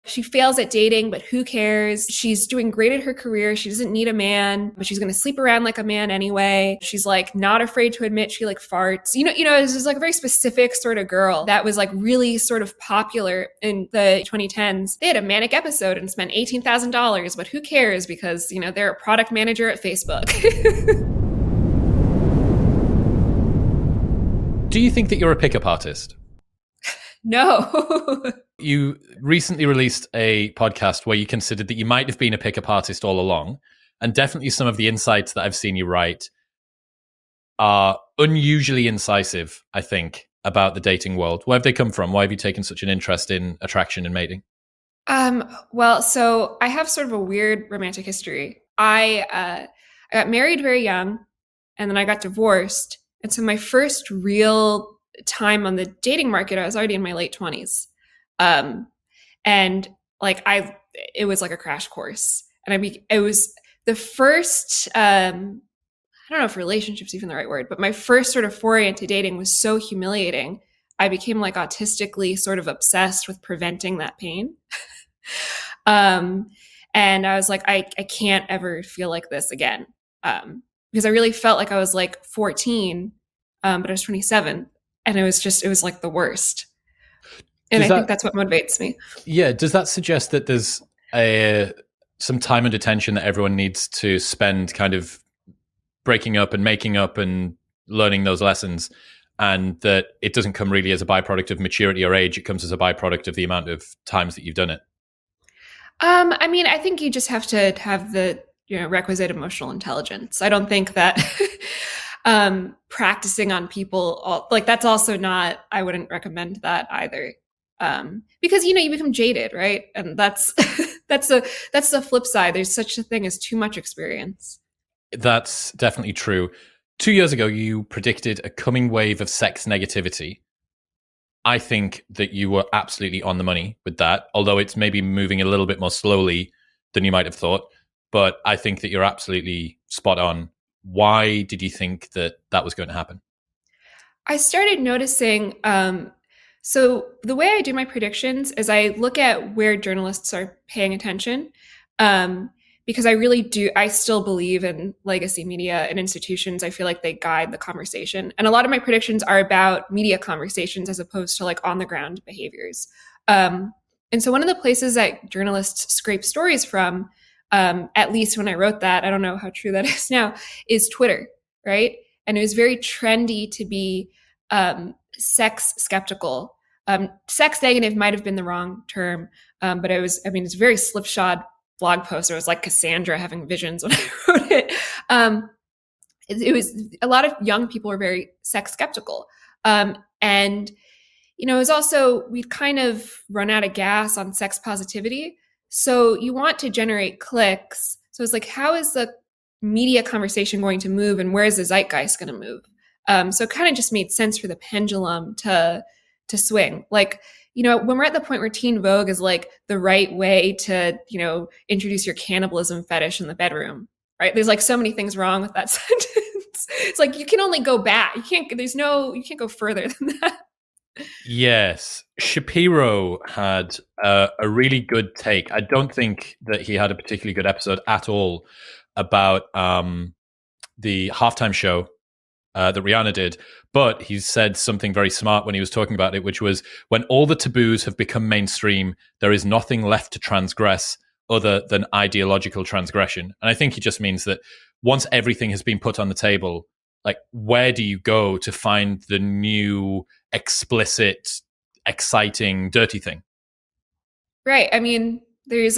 She fails at dating, but who cares? She's doing great at her career. She doesn't need a man, but she's going to sleep around like a man anyway. She's like not afraid to admit she like farts. This is like a very specific sort of girl that was like really sort of popular in the 2010s. They had a manic episode and spent $18,000, but who cares? Because, they're a product manager at Facebook. Do you think that you're a pickup artist? No. You recently released a podcast where you considered that you might have been a pickup artist all along, and definitely some of the insights that I've seen you write are unusually incisive, I think, about the dating world. Where have they come from? Why have you taken such an interest in attraction and mating? Well, so I have sort of a weird romantic history. I got married very young, and then I got divorced. And so my first real time on the dating market, I was already in my late 20s. And like it was like a crash course. And it was the first, I don't know if relationship's even the right word, but my first sort of foray into dating was so humiliating. I became like autistically sort of obsessed with preventing that pain. And I was like, I can't ever feel like this again. Because I really felt like I was like 14, but I was 27, and it was like the worst. And I think that's what motivates me. Yeah. Does that suggest that there's some time and attention that everyone needs to spend kind of breaking up and making up and learning those lessons, and that it doesn't come really as a byproduct of maturity or age? It comes as a byproduct of the amount of times that you've done it. I think you just have to have the requisite emotional intelligence. I don't think that practicing on people, like that's also not, I wouldn't recommend that either. Because you become jaded, right? And that's that's the flip side. There's such a thing as too much experience. That's definitely true. 2 years ago, you predicted a coming wave of sex negativity. I think that you were absolutely on the money with that, although it's maybe moving a little bit more slowly than you might have thought. But I think that you're absolutely spot on. Why did you think that was going to happen? I started noticing, so the way I do my predictions is I look at where journalists are paying attention, because I still believe in legacy media and institutions. I feel like they guide the conversation. And a lot of my predictions are about media conversations as opposed to like on the ground behaviors. And so one of the places that journalists scrape stories from, at least when I wrote that, I don't know how true that is now, is Twitter, right? And it was very trendy to be sex skeptical. Sex negative might have been the wrong term, but it's a very slipshod blog post. It was like Cassandra having visions when I wrote it. It was a lot of young people were very sex skeptical. And it was also, we'd kind of run out of gas on sex positivity. So you want to generate clicks. So it's like, how is the media conversation going to move, and where is the zeitgeist going to move? So it kind of just made sense for the pendulum to swing. Like, when we're at the point where teen Vogue is like the right way to, introduce your cannibalism fetish in the bedroom, right? There's like so many things wrong with that sentence. It's like, you can only go back. You can't go further than that. Yes. Shapiro had a really good take. I don't think that he had a particularly good episode at all about the halftime show that Rihanna did, but he said something very smart when he was talking about it, which was, when all the taboos have become mainstream, there is nothing left to transgress other than ideological transgression. And I think he just means that once everything has been put on the table, like, where do you go to find the new, explicit, exciting, dirty thing? Right. There's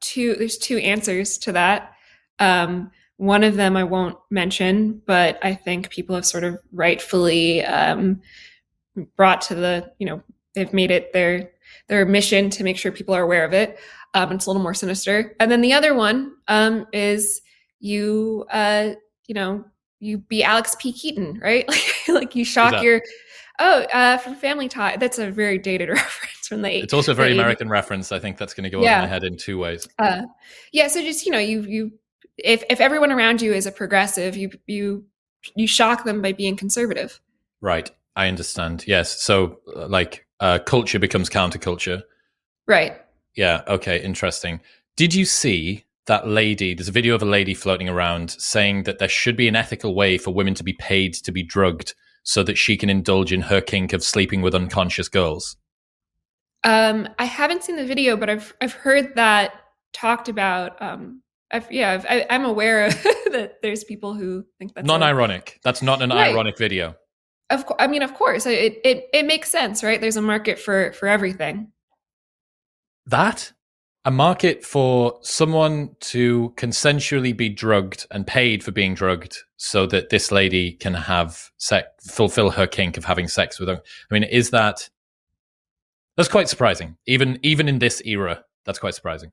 two answers to that. One of them I won't mention, but I think people have sort of rightfully brought to they've made it their mission to make sure people are aware of it. It's a little more sinister. And then the other one is you be Alex P. Keaton, right? Like you shock from Family Tie. That's a very dated reference from the 80s. It's also a very American reference. I think that's going to go over my head in two ways. So just, you if everyone around you is a progressive, you shock them by being conservative. Right. I understand. Yes. So culture becomes counterculture. Right. Yeah. Okay. Interesting. Did you see that lady? There's a video of a lady floating around saying that there should be an ethical way for women to be paid to be drugged so that she can indulge in her kink of sleeping with unconscious girls. I haven't seen the video, but I've heard that talked about. I'm aware of that there's people who think that's a Non-ironic. That's not an right. ironic video. I mean, of course, it makes sense, right? There's a market for everything. That a market for someone to consensually be drugged and paid for being drugged so that this lady can have sex, fulfill her kink of having sex with them. I mean, that's quite surprising. Even in this era, that's quite surprising.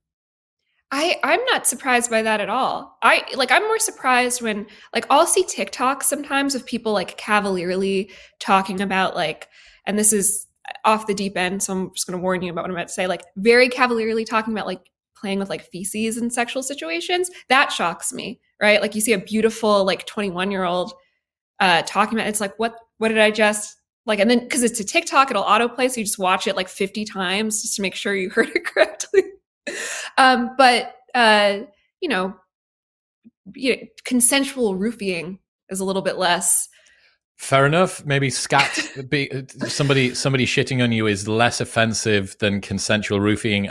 I'm not surprised by that at all. I'm more surprised when like I'll see TikToks sometimes of people like cavalierly talking about like, and this is off the deep end, so I'm just gonna warn you about what I'm about to say, like very cavalierly talking about like playing with like feces in sexual situations. That shocks me, right? Like you see a beautiful like 21-year-old talking about it's like what did I just like, and then because it's a TikTok, it'll autoplay, so you just watch it like 50 times just to make sure you heard it correctly. But you know, consensual roofing is a little bit less. Fair enough. Maybe somebody shitting on you is less offensive than consensual roofing.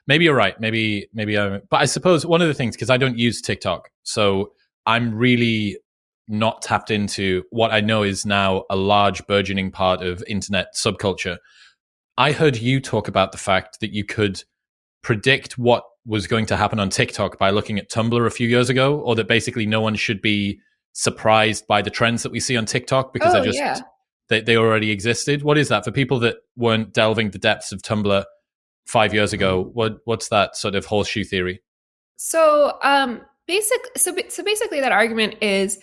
Maybe you're right. But I suppose one of the things, because I don't use TikTok, so I'm really not tapped into what I know is now a large burgeoning part of internet subculture. I heard you talk about the fact that you could predict what was going to happen on TikTok by looking at Tumblr a few years ago, or that basically no one should be surprised by the trends that we see on TikTok because Oh yeah. they already existed. What is that for people that weren't delving the depths of Tumblr 5 years ago? What's that sort of horseshoe theory? So basically that argument is,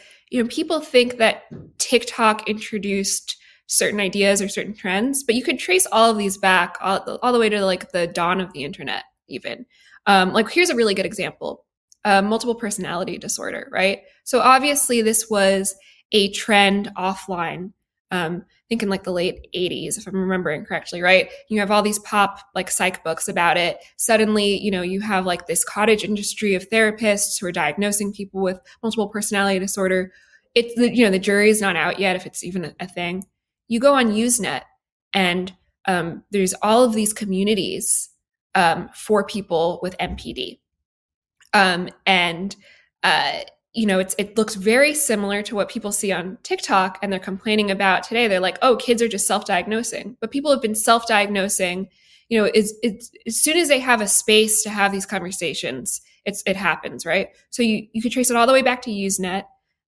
people think that TikTok introduced certain ideas or certain trends, but you could trace all of these back all the way to like the dawn of the internet even. Like here's a really good example. Multiple personality disorder, right? So obviously this was a trend offline. I think in like the late 80s, if I'm remembering correctly, right? You have all these pop like psych books about it. Suddenly, you have like this cottage industry of therapists who are diagnosing people with multiple personality disorder. It's the jury is not out yet if it's even a thing. You go on Usenet and there's all of these communities for people with MPD. And it looks very similar to what people see on TikTok, and they're complaining about today. They're like, "Oh, kids are just self-diagnosing," but people have been self-diagnosing. It's as soon as they have a space to have these conversations, it happens, right? So you could trace it all the way back to Usenet,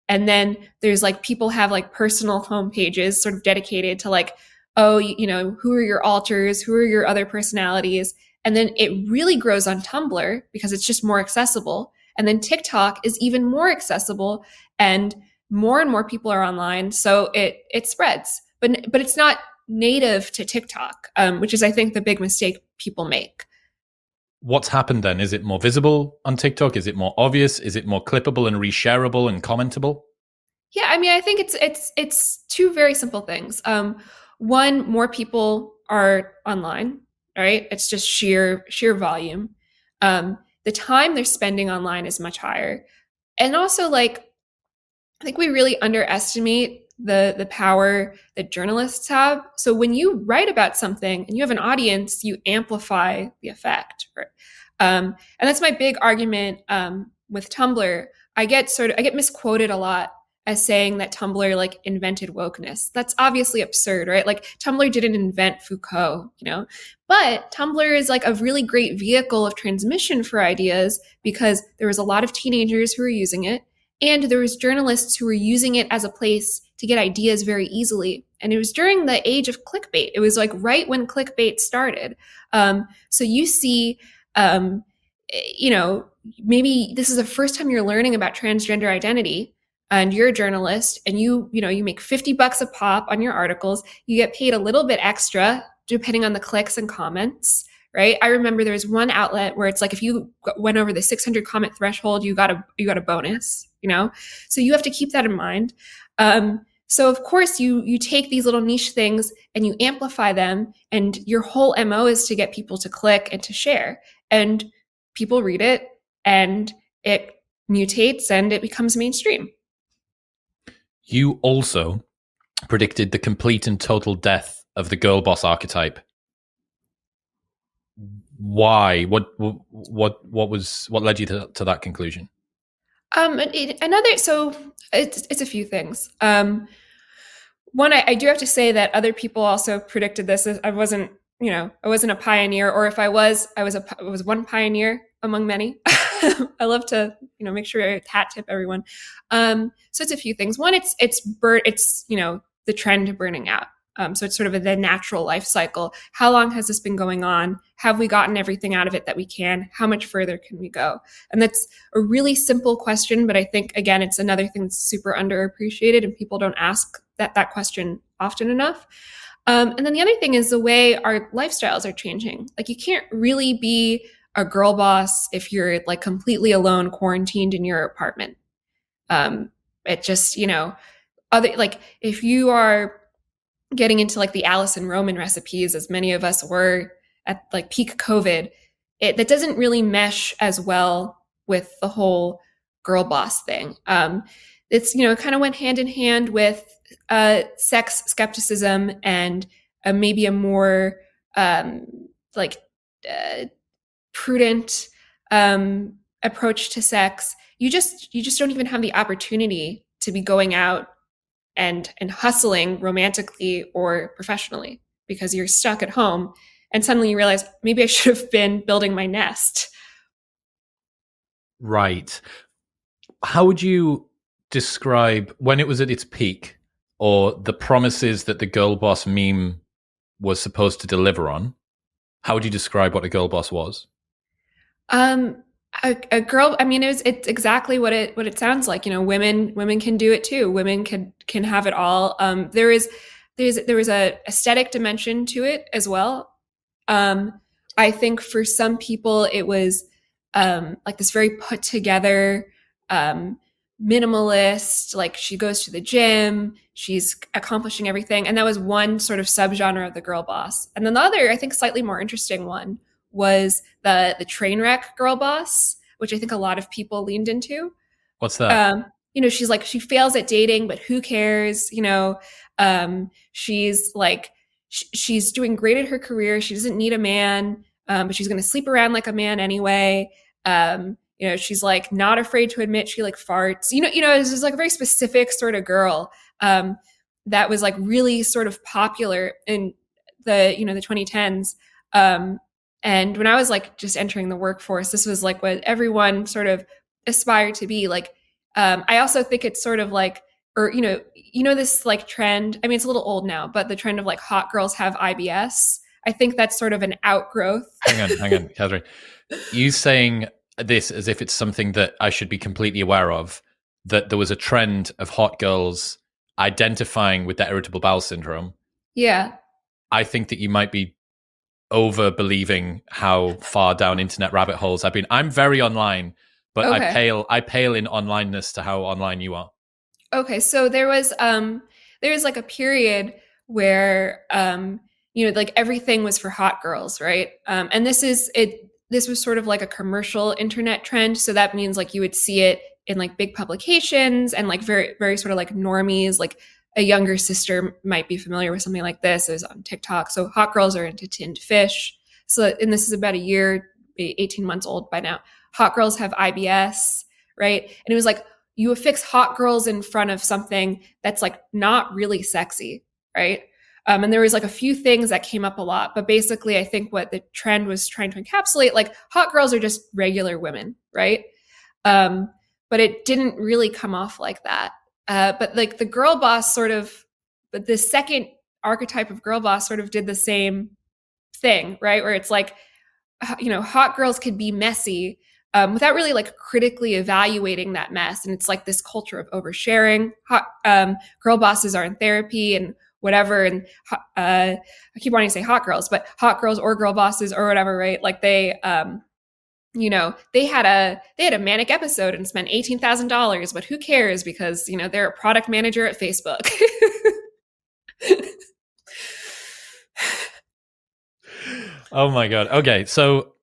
and then there's like people have like personal homepages sort of dedicated to like, oh, who are your alters, who are your other personalities, and then it really grows on Tumblr because it's just more accessible. And then TikTok is even more accessible and more people are online. So it spreads, but it's not native to TikTok, which is, I think, the big mistake people make. What's happened then? Is it more visible on TikTok? Is it more obvious? Is it more clippable and reshareable and commentable? Yeah, I mean, I think it's two very simple things. One, more people are online, right? It's just sheer volume. The time they're spending online is much higher, and also like I think we really underestimate the power that journalists have. So when you write about something and you have an audience, you amplify the effect. Right? And that's my big argument with Tumblr. I get misquoted a lot as saying that Tumblr like invented wokeness. That's obviously absurd, right? Like Tumblr didn't invent Foucault, but Tumblr is like a really great vehicle of transmission for ideas because there was a lot of teenagers who were using it, and there was journalists who were using it as a place to get ideas very easily. And it was during the age of clickbait. It was like right when clickbait started. So you see, maybe this is the first time you're learning about transgender identity, and you're a journalist, and you make $50 a pop on your articles. You get paid a little bit extra depending on the clicks and comments, right? I remember there was one outlet where it's like if you went over the 600 comment threshold, you got a bonus, So you have to keep that in mind. So of course you take these little niche things and you amplify them, and your whole MO is to get people to click and to share. And people read it, and it mutates and it becomes mainstream. You also predicted the complete and total death of the girl boss archetype. Why? What led you to that conclusion? Another, so it's a few things. One, I do have to say that other people also predicted this. I wasn't, I wasn't a pioneer, or if I was one pioneer among many. I love to, make sure I hat tip everyone. So it's a few things. One, it's the trend to burning out. So it's sort of the natural life cycle. How long has this been going on? Have we gotten everything out of it that we can? How much further can we go? And that's a really simple question, but I think, again, it's another thing that's super underappreciated, and people don't ask that question often enough. And then the other thing is the way our lifestyles are changing. Like, you can't really be a girl boss if you're like completely alone, quarantined in your apartment. It just, other, like, if you are getting into like the Allison Roman recipes, as many of us were at like peak COVID, that doesn't really mesh as well with the whole girl boss thing. It's, it kind of went hand in hand with sex skepticism and maybe a more like prudent approach to sex. You just don't even have the opportunity to be going out and hustling romantically or professionally, because you're stuck at home, and suddenly you realize, maybe I should have been building my nest. Right. How would you describe when it was at its peak, or the promises that the girl boss meme was supposed to deliver on? How would you describe what a girl boss was? A girl, I mean, it's exactly what it sounds like. Women can do it too. Women can have it all. There was a aesthetic dimension to it as well. I think for some people it was like this very put together, minimalist. Like, she goes to the gym, she's accomplishing everything, and that was one sort of subgenre of the girl boss. And then the other, I think, slightly more interesting one was the train wreck girl boss, which I think a lot of people leaned into. What's that? She's like, she fails at dating, but who cares? She's like, she's doing great at her career. She doesn't need a man, but she's going to sleep around like a man anyway. She's like not afraid to admit she like farts. It's just like a very specific sort of girl that was like really sort of popular in the 2010s. And when I was like just entering the workforce, this was like what everyone sort of aspired to be like. I also think it's sort of like, or this like trend. I mean, it's a little old now, but the trend of like hot girls have IBS. I think that's sort of an outgrowth. Hang on, Catherine. You saying this as if it's something that I should be completely aware of, that there was a trend of hot girls identifying with that irritable bowel syndrome. Yeah. I think that you might be over believing how far down internet rabbit holes I've been. I'm very online, but Okay. I pale in onlineness to how online you are. Okay, so there was like a period where like everything was for hot girls, right? And this was sort of like a commercial internet trend, so that means like you would see it in like big publications and like very very sort of like normies, like a younger sister might be familiar with something like this. It was on TikTok. So hot girls are into tinned fish. So, and this is about a year, 18 months old by now. Hot girls have IBS, right? And it was like, you affix hot girls in front of something that's like not really sexy, right? And there was like a few things that came up a lot, but basically I think what the trend was trying to encapsulate, like, hot girls are just regular women, right? But it didn't really come off like that. But like the girl boss sort of, but the second archetype of girl boss sort of did the same thing, right? Where it's like, hot girls could be messy, without really like critically evaluating that mess. And it's like this culture of oversharing. Girl bosses are in therapy and whatever. And I keep wanting to say hot girls, but hot girls or girl bosses or whatever, right? Like they had a manic episode and spent $18,000, but who cares because they're a product manager at Facebook. Oh my god. Okay, so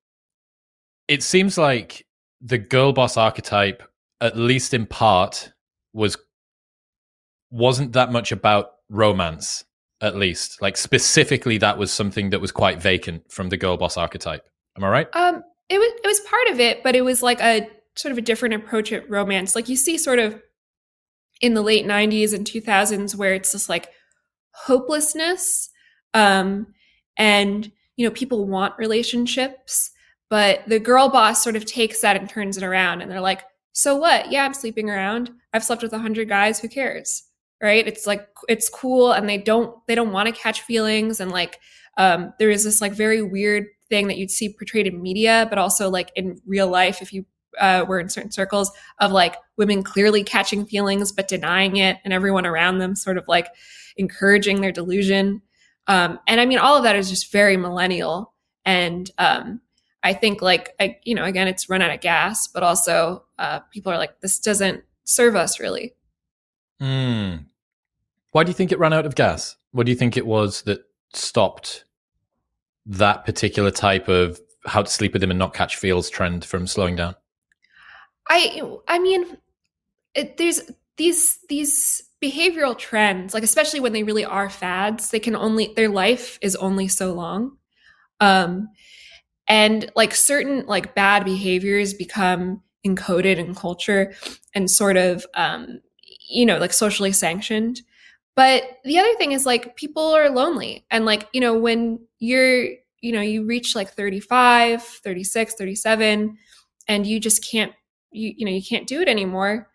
it seems like the girl boss archetype, at least in part, wasn't that much about romance. At least, like specifically, that was something that was quite vacant from the girl boss archetype. Am I right? It was part of it, but it was like a sort of a different approach at romance. Like you see sort of in the late 90s and 2000s where it's this like hopelessness, um and people want relationships, but the girl boss sort of takes that and turns it around, and they're like, so what? Yeah, I'm sleeping around, I've slept with 100 guys, who cares? Right? It's like it's cool, and they don't want to catch feelings, and like there is this like very weird thing that you'd see portrayed in media, but also like in real life if you were in certain circles, of like women clearly catching feelings but denying it, and everyone around them sort of like encouraging their delusion. And I mean, all of that is just very millennial. And I think, like, again, it's run out of gas, but also people are like, this doesn't serve us really. Hmm. Why do you think it ran out of gas? What do you think it was that stopped that particular type of how to sleep with him and not catch feels trend from slowing down? I mean, there's these behavioral trends, like especially when they really are fads, their life is only so long. Um, and like certain like bad behaviors become encoded in culture and sort of like socially sanctioned. But the other thing is like people are lonely, and like when you reach like 35, 36, 37, and you just can't you can't do it anymore.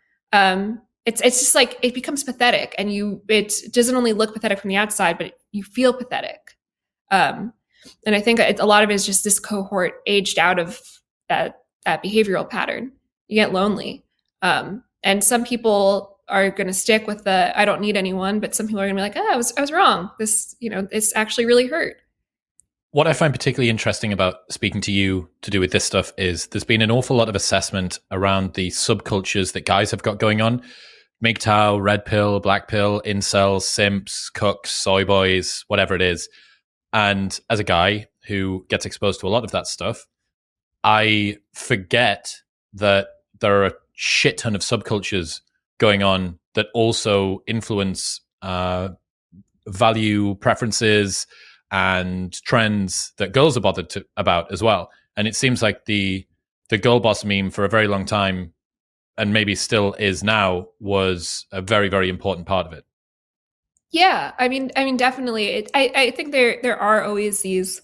It's just like it becomes pathetic, and it doesn't only look pathetic from the outside, but you feel pathetic. um, and I think a lot of it is just this cohort aged out of that behavioral pattern. You get lonely, and some people are going to stick with the "I don't need anyone," but some people are going to be like, "Oh, I was wrong. It's actually really hurt." What I find particularly interesting about speaking to you to do with this stuff is there's been an awful lot of assessment around the subcultures that guys have got going on. MGTOW, red pill, black pill, incels, simps, cooks, soy boys, whatever it is. And as a guy who gets exposed to a lot of that stuff, I forget that there are a shit ton of subcultures going on that also influence value preferences and trends that girls are bothered about as well. And it seems like the girl boss meme for a very long time, and maybe still is now, was a very, very important part of it. Yeah, I mean, definitely. I think there are always these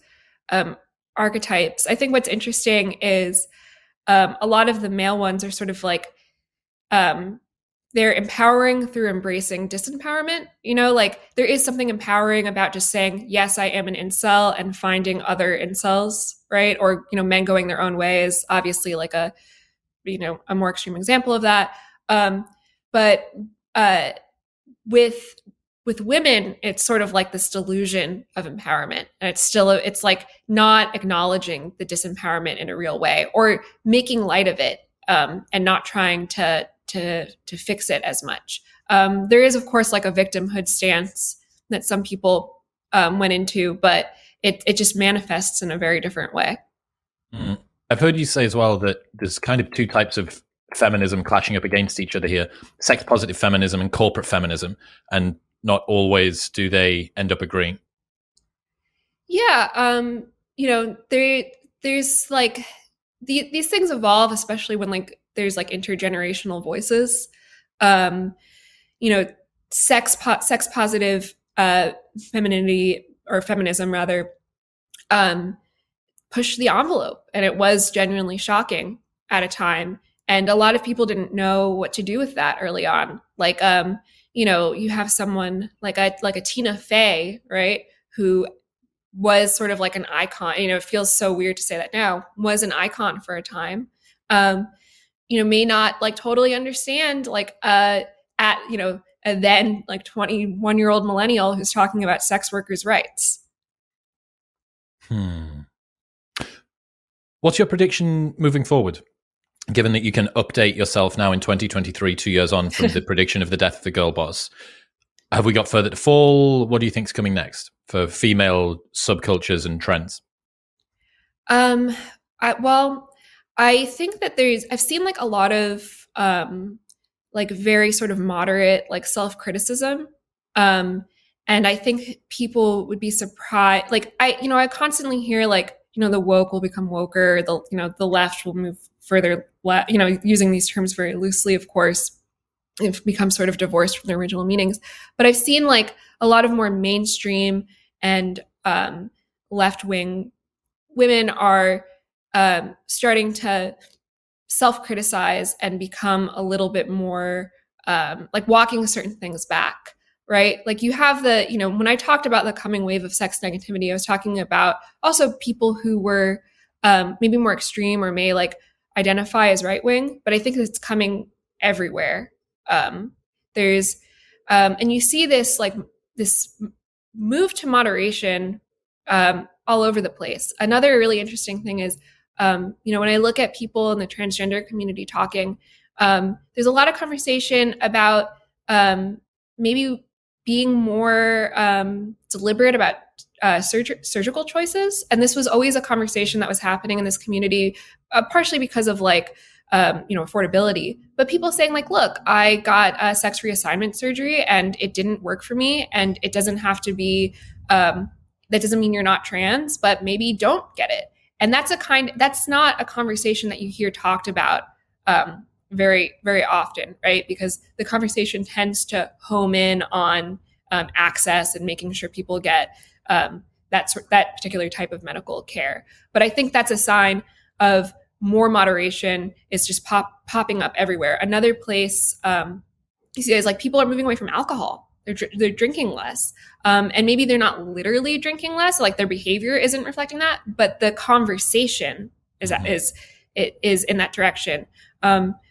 um, archetypes. I think what's interesting is a lot of the male ones are sort of like um, they're empowering through embracing disempowerment. Like there is something empowering about just saying, yes, I am an incel, and finding other incels, right? Or, men going their own way is obviously like a more extreme example of that. But uh, with with women, it's sort of like this delusion of empowerment, and it's like not acknowledging the disempowerment in a real way, or making light of it, and not trying to fix it as much. There is, of course, like a victimhood stance that some people went into, but it just manifests in a very different way. Mm. I've heard you say as well that there's kind of two types of feminism clashing up against each other here: sex positive feminism and corporate feminism, and not always do they end up agreeing. Yeah, there's like these things evolve, especially when like there's like intergenerational voices. Um, you know, sex positive femininity, or feminism rather, um, pushed the envelope, and it was genuinely shocking at a time. And a lot of people didn't know what to do with that early on. Like, you have someone like a Tina Fey, right, who was sort of like an icon. It feels so weird to say that now. Was an icon for a time. Um, may not like totally understand like at a then like 21-year-old millennial who's talking about sex workers' rights. Hmm. What's your prediction moving forward? Given that you can update yourself now in 2023, 2 years on from the prediction of the death of the girl boss, have we got further to fall? What do you think is coming next for female subcultures and trends? Um, well, I think that I've seen like a lot of like very sort of moderate like self-criticism. Um, and I think people would be surprised. Like I constantly hear like, the woke will become woker, the left will move further left, using these terms very loosely, of course, it becomes sort of divorced from their original meanings. But I've seen like a lot of more mainstream and left-wing women are starting to self-criticize and become a little bit more like walking certain things back, right? Like you have when I talked about the coming wave of sex negativity, I was talking about also people who were maybe more extreme or may like identify as right-wing, but I think it's coming everywhere. There's and you see this like this move to moderation all over the place. Another really interesting thing is, when I look at people in the transgender community talking, there's a lot of conversation about maybe being more deliberate about surgical choices. And this was always a conversation that was happening in this community, partially because of like, affordability, but people saying like, look, I got a sex reassignment surgery and it didn't work for me. And it doesn't have to be, that doesn't mean you're not trans, but maybe don't get it. And that's not a conversation that you hear talked about very, very often, right? Because the conversation tends to home in on access and making sure people get that particular type of medical care. But I think that's a sign of more moderation is just popping up everywhere. Another place you see is like people are moving away from alcohol. They're drinking less. And maybe they're not literally drinking less, like their behavior isn't reflecting that, but the conversation is in that direction.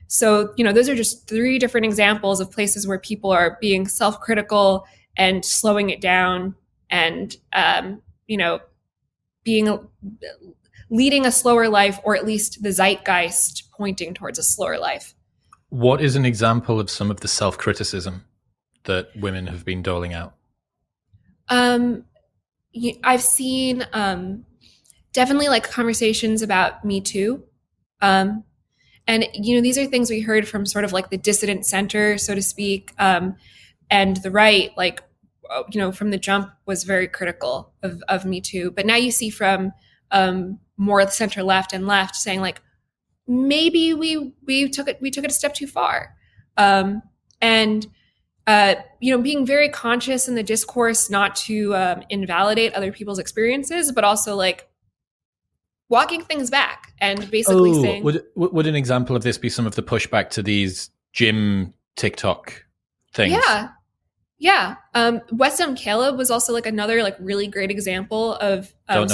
So, those are just 3 different examples of places where people are being self-critical and slowing it down and, leading a slower life, or at least the zeitgeist pointing towards a slower life. What is an example of some of the self-criticism that women have been doling out? I've seen definitely like conversations about Me Too. And, these are things we heard from sort of like the dissident center, so to speak. And the right, like, from the jump was very critical of Me Too. But now you see from more the center left and left saying like, maybe we took it a step too far. And being very conscious in the discourse not to invalidate other people's experiences, but also like walking things back and basically saying, would an example of this be some of the pushback to these gym TikTok things? Yeah. Weston Caleb was also like another like really great example of don't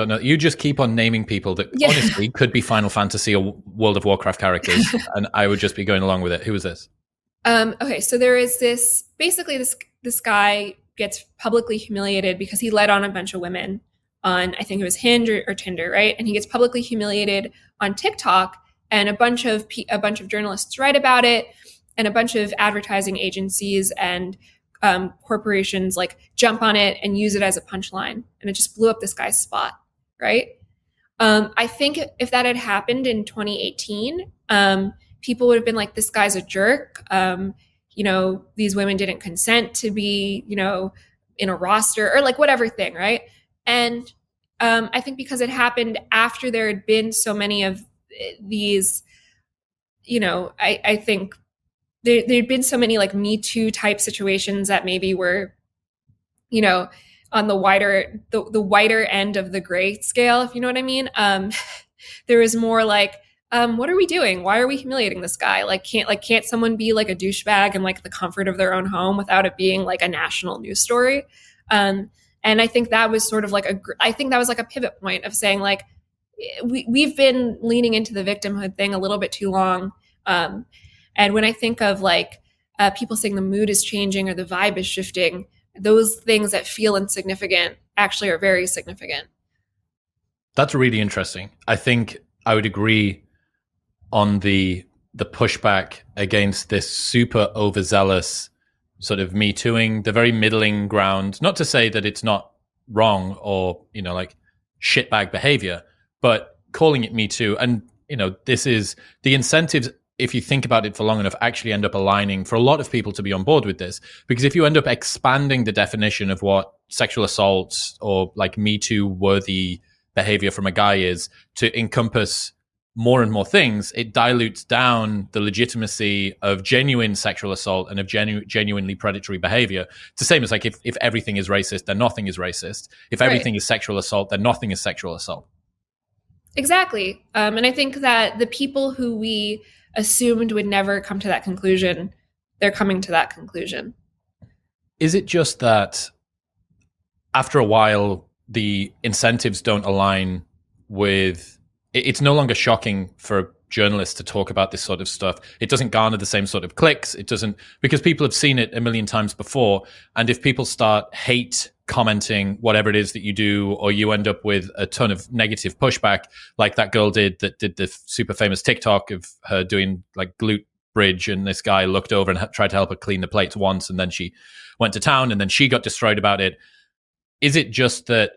know. You just keep on naming people that honestly could be Final Fantasy or World of Warcraft characters, and I would just be going along with it. Who is this? Okay, so there is this guy gets publicly humiliated because he led on a bunch of women on, I think it was Hinge or Tinder, right? And he gets publicly humiliated on TikTok, and a bunch of journalists write about it, and a bunch of advertising agencies and corporations like jump on it and use it as a punchline, and it just blew up this guy's spot, right? I think if that had happened in 2018, people would have been like, this guy's a jerk. These women didn't consent to be, in a roster or like whatever thing, right? And I think because it happened after there had been so many of these, I think there'd been so many like Me Too type situations that maybe were, on the wider end of the gray scale, if you know what I mean. There was more like, what are we doing? Why are we humiliating this guy? Like, can't someone be like a douchebag in like the comfort of their own home without it being like a national news story? And I think that was sort of like a pivot point of saying like, we've been leaning into the victimhood thing a little bit too long. And when I think of like people saying the mood is changing or the vibe is shifting, those things that feel insignificant actually are very significant. That's really interesting. I think I would agree on the pushback against this super overzealous sort of me tooing, the very middling ground. Not to say that it's not wrong or, like shitbag behavior, but calling it me too. And, this is the incentives, if you think about it for long enough, actually end up aligning for a lot of people to be on board with this. Because if you end up expanding the definition of what sexual assault or like me too worthy behavior from a guy is to encompass more and more things, it dilutes down the legitimacy of genuine sexual assault and of genuinely predatory behavior. It's the same as like if everything is racist, then nothing is racist. If everything is sexual assault, then nothing is sexual assault. Exactly. And I think that the people who we assumed would never come to that conclusion, they're coming to that conclusion. Is it just that after a while, the incentives don't align with... It's no longer shocking for journalists to talk about this sort of stuff. It doesn't garner the same sort of clicks. It doesn't, because people have seen it a million times before. And if people start hate commenting whatever it is that you do, or you end up with a ton of negative pushback, like that girl did that did the super famous TikTok of her doing like glute bridge, and this guy looked over and tried to help her clean the plates once, and then she went to town, and then she got destroyed about it. Is it just that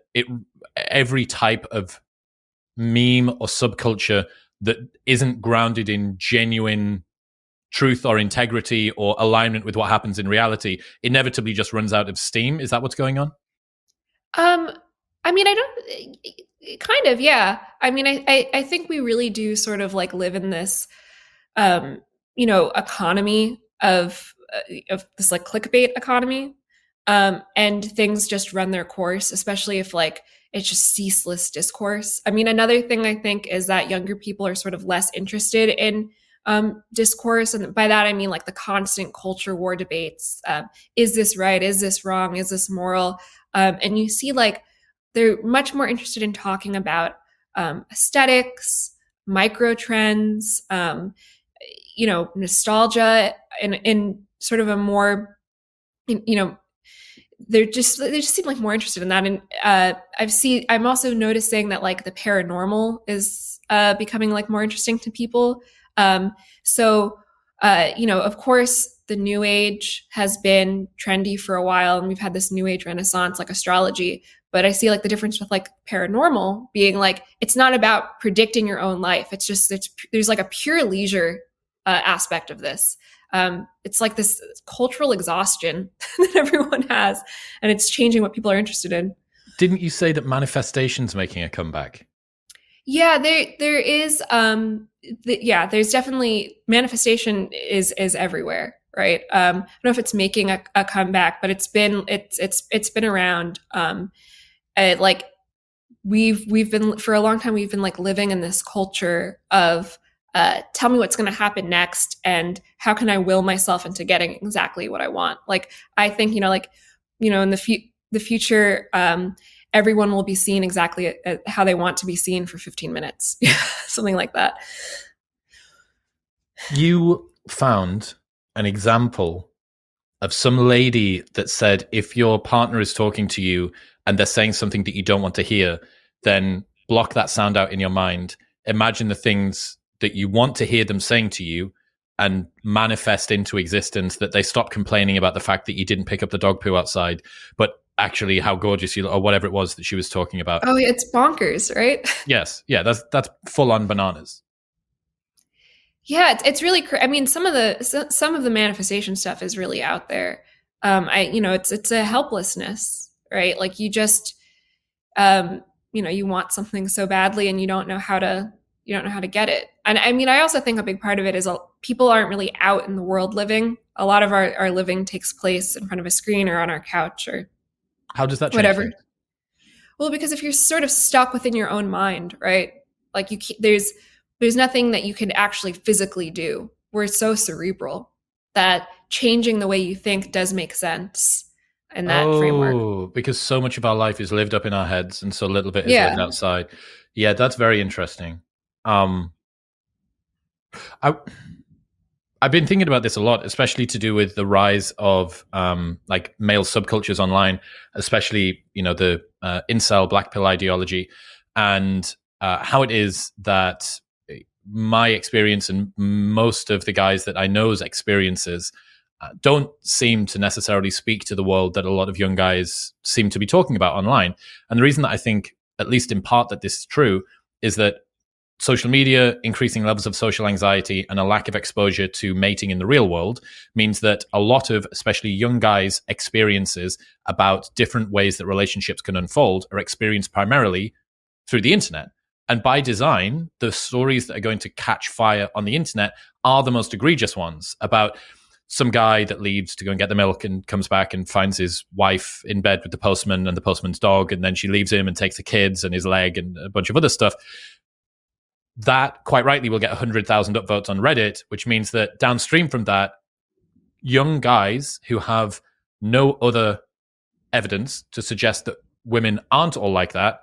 every type of meme or subculture that isn't grounded in genuine truth or integrity or alignment with what happens in reality inevitably just runs out of steam? Is that what's going on? I mean, I don't kind of, yeah. I mean, I think we really do sort of like live in this, economy of this like clickbait economy. And things just run their course, especially if like it's just ceaseless discourse. I mean, another thing I think is that younger people are sort of less interested in discourse. And by that, I mean like the constant culture war debates. Is this right? Is this wrong? Is this moral? And you see like they're much more interested in talking about aesthetics, micro trends, nostalgia in sort of a more, they just seem like more interested in that. And I'm also noticing that like the paranormal is becoming like more interesting to people. Of course the new age has been trendy for a while, and we've had this new age renaissance like astrology, but I see like the difference with like paranormal being like it's not about predicting your own life. There's like a pure leisure aspect of this. It's like this cultural exhaustion that everyone has, and it's changing what people are interested in. Didn't you say that manifestation's making a comeback? Yeah, there is. There's definitely manifestation is everywhere, right? I don't know if it's making a comeback, but it's been around. Like we've been for a long time. We've been like living in this culture of tell me what's going to happen next, and how can I will myself into getting exactly what I want. Like I think in the future, everyone will be seen exactly how they want to be seen for 15 minutes, something like that. You found an example of some lady that said if your partner is talking to you and they're saying something that you don't want to hear, then block that sound out in your mind. Imagine the things that you want to hear them saying to you and manifest into existence that they stop complaining about the fact that you didn't pick up the dog poo outside, but actually how gorgeous you look, or whatever it was that she was talking about. Oh, it's bonkers, right? Yes. Yeah, that's full on bananas. Yeah, it's really. I mean, some of the manifestation stuff is really out there. It's a helplessness, right? Like you just, you want something so badly, and you don't know how to get it. And I mean, I also think a big part of it is people aren't really out in the world living. A lot of our living takes place in front of a screen or on our couch or how does that change whatever things? Well, because if you're sort of stuck within your own mind, right? Like there's nothing that you can actually physically do. We're so cerebral that changing the way you think does make sense in that framework. Oh, because so much of our life is lived up in our heads and so little bit is lived outside. Yeah, that's very interesting. I've been thinking about this a lot, especially to do with the rise of like male subcultures online, especially the incel black pill ideology. And how it is that my experience and most of the guys that I know's experiences don't seem to necessarily speak to the world that a lot of young guys seem to be talking about online. And the reason that I think, at least in part, that this is true is that social media, increasing levels of social anxiety, and a lack of exposure to mating in the real world means that a lot of, especially young guys' experiences about different ways that relationships can unfold are experienced primarily through the internet. And by design, the stories that are going to catch fire on the internet are the most egregious ones about some guy that leaves to go and get the milk and comes back and finds his wife in bed with the postman and the postman's dog, and then she leaves him and takes the kids and his leg and a bunch of other stuff. That, quite rightly, will get 100,000 upvotes on Reddit, which means that downstream from that, young guys who have no other evidence to suggest that women aren't all like that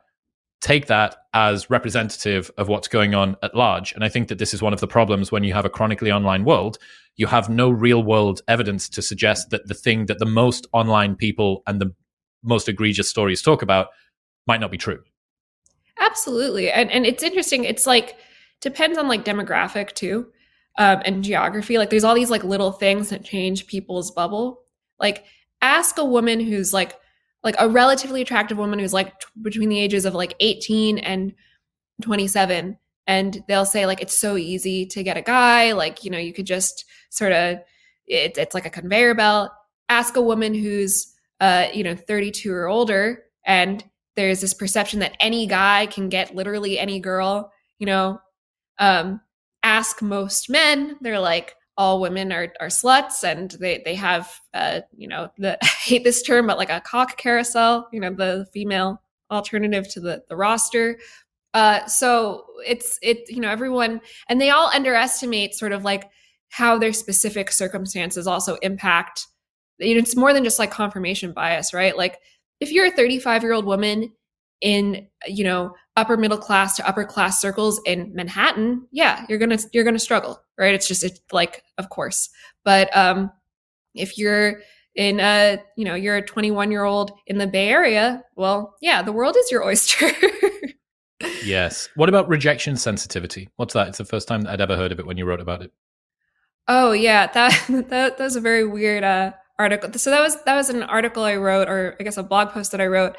take that as representative of what's going on at large. And I think that this is one of the problems when you have a chronically online world. You have no real world evidence to suggest that the thing that the most online people and the most egregious stories talk about might not be true. Absolutely. And it's interesting. It's like, depends on like demographic too, and geography. Like there's all these like little things that change people's bubble. Like ask a woman who's like a relatively attractive woman who's like between the ages of like 18 and 27. And they'll say like, it's so easy to get a guy. Like, you know, you could just sort of, it's like a conveyor belt. Ask a woman who's, 32 or older, and there's this perception that any guy can get literally any girl, you know. Ask most men, they're like, all women are sluts, and they have, I hate this term, but like a cock carousel, you know, the female alternative to the roster. So everyone, and they all underestimate sort of like how their specific circumstances also impact. It's more than just like confirmation bias, right? Like if you're a 35-year-old woman in, upper middle class to upper class circles in Manhattan, yeah, you're gonna struggle, right? It's like, of course. But if you're in you're a 21-year-old in the Bay Area, well, yeah, the world is your oyster. Yes. What about rejection sensitivity? What's that? It's the first time that I'd ever heard of it when you wrote about it. Oh yeah, that was a very weird article. So that was an article I wrote, or I guess a blog post that I wrote,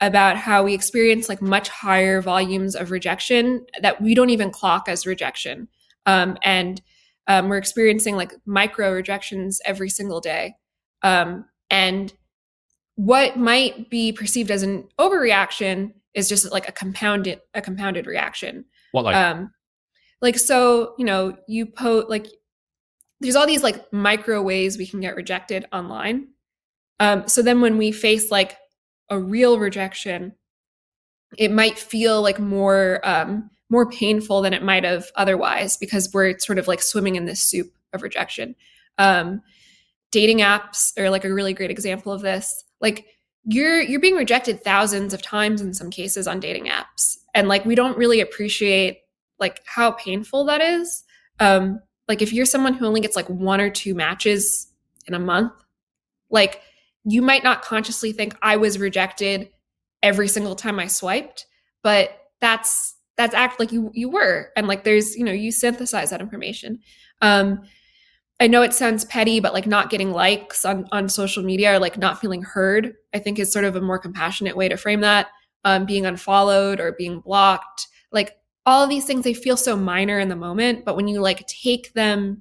about how we experience like much higher volumes of rejection that we don't even clock as rejection, and we're experiencing like micro rejections every single day, and what might be perceived as an overreaction is just like a compounded reaction. What like? Like, so, you like, there's all these like micro ways we can get rejected online. So then when we face like a real rejection, it might feel like more painful than it might have otherwise, because we're sort of like swimming in this soup of rejection. Dating apps are like a really great example of this. Like you're being rejected thousands of times in some cases on dating apps, and like we don't really appreciate like how painful that is. Like if you're someone who only gets like one or two matches in a month, like you might not consciously think I was rejected every single time I swiped, but that's act like you were. And like there's, you synthesize that information. I know it sounds petty, but like not getting likes on social media, or like not feeling heard, I think is sort of a more compassionate way to frame that. Being unfollowed or being blocked, like all of these things, they feel so minor in the moment, but when you like take them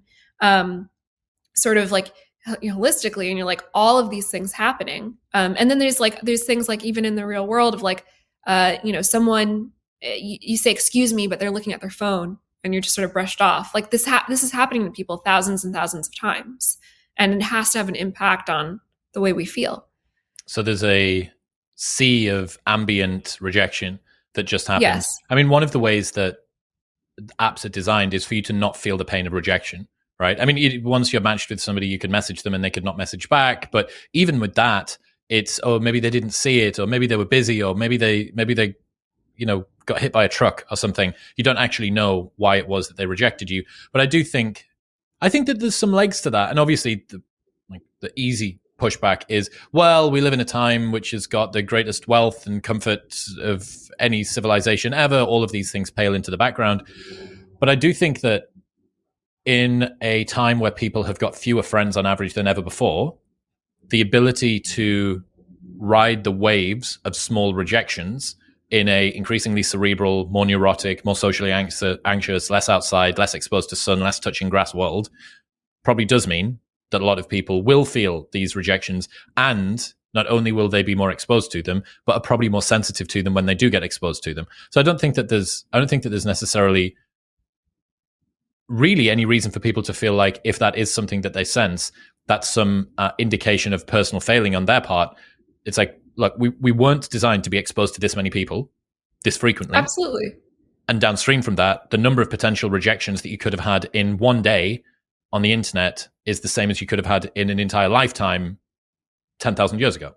sort of like holistically, and you're like, all of these things happening, and then there's things like even in the real world of like someone, you say excuse me, but they're looking at their phone, and you're just sort of brushed off. Like this is happening to people thousands and thousands of times, and it has to have an impact on the way we feel. So there's a sea of ambient rejection that just happens. Yes. I mean, one of the ways that apps are designed is for you to not feel the pain of rejection, right? I mean, once you're matched with somebody, you can message them and they could not message back. But even with that, it's, oh, maybe they didn't see it, or maybe they were busy, or maybe they got hit by a truck or something. You don't actually know why it was that they rejected you. But I think that there's some legs to that. And obviously the easy pushback is, well, we live in a time which has got the greatest wealth and comfort of any civilization ever. All of these things pale into the background. But I do think that in a time where people have got fewer friends on average than ever before, the ability to ride the waves of small rejections in a increasingly cerebral, more neurotic, more socially anxious, less outside, less exposed to sun, less touching grass world probably does mean that a lot of people will feel these rejections, and not only will they be more exposed to them, but are probably more sensitive to them when they do get exposed to them. So I don't think that there's necessarily really any reason for people to feel like if that is something that they sense, that's some indication of personal failing on their part. It's like, look, we weren't designed to be exposed to this many people this frequently. Absolutely. And downstream from that, the number of potential rejections that you could have had in one day on the internet is the same as you could have had in an entire lifetime 10,000 years ago.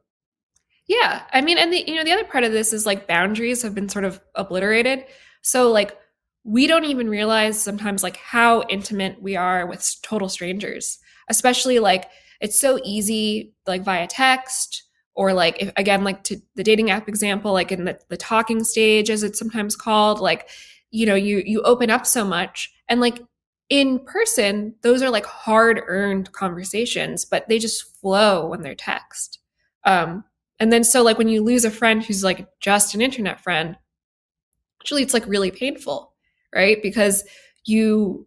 Yeah. I mean, and the other part of this is like boundaries have been sort of obliterated. So like we don't even realize sometimes like how intimate we are with total strangers, especially like it's so easy like via text or like if, again, like to the dating app example, like in the talking stage, as it's sometimes called, like, you open up so much, and like in person, those are like hard earned conversations, but they just flow when they're text. And then so like when you lose a friend who's like just an internet friend, actually it's like really painful, right? Because you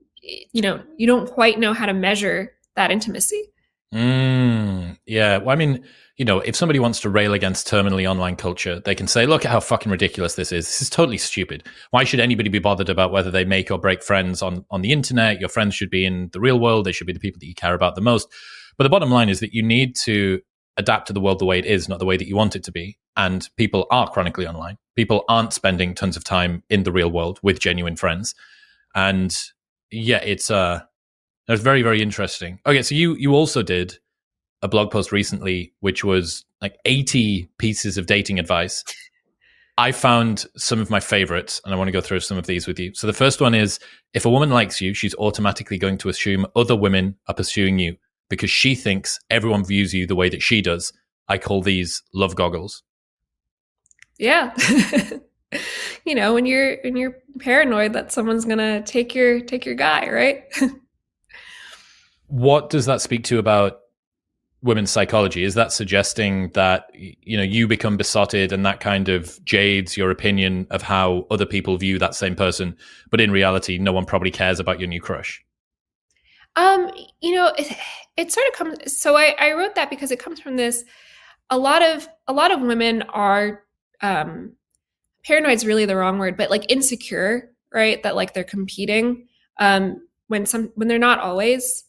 don't quite know how to measure that intimacy. Yeah. Well, I mean, if somebody wants to rail against terminally online culture, they can say, look at how fucking ridiculous this is. This is totally stupid. Why should anybody be bothered about whether they make or break friends on the internet? Your friends should be in the real world. They should be the people that you care about the most. But the bottom line is that you need to adapt to the world the way it is, not the way that you want it to be. And people are chronically online. People aren't spending tons of time in the real world with genuine friends. And yeah, it's very, very interesting. Okay, so you also did a blog post recently, which was like 80 pieces of dating advice. I found some of my favorites, and I want to go through some of these with you. So the first one is, if a woman likes you, she's automatically going to assume other women are pursuing you because she thinks everyone views you the way that she does. I call these love goggles. Yeah. When you're paranoid that someone's gonna take your guy, right? What does that speak to about women's psychology? Is that suggesting that you become besotted and that kind of jades your opinion of how other people view that same person, but in reality no one probably cares about your new crush? It sort of comes, so I wrote that because it comes from this, a lot of women are paranoid is really the wrong word, but like insecure, right? That like they're competing when they're not always.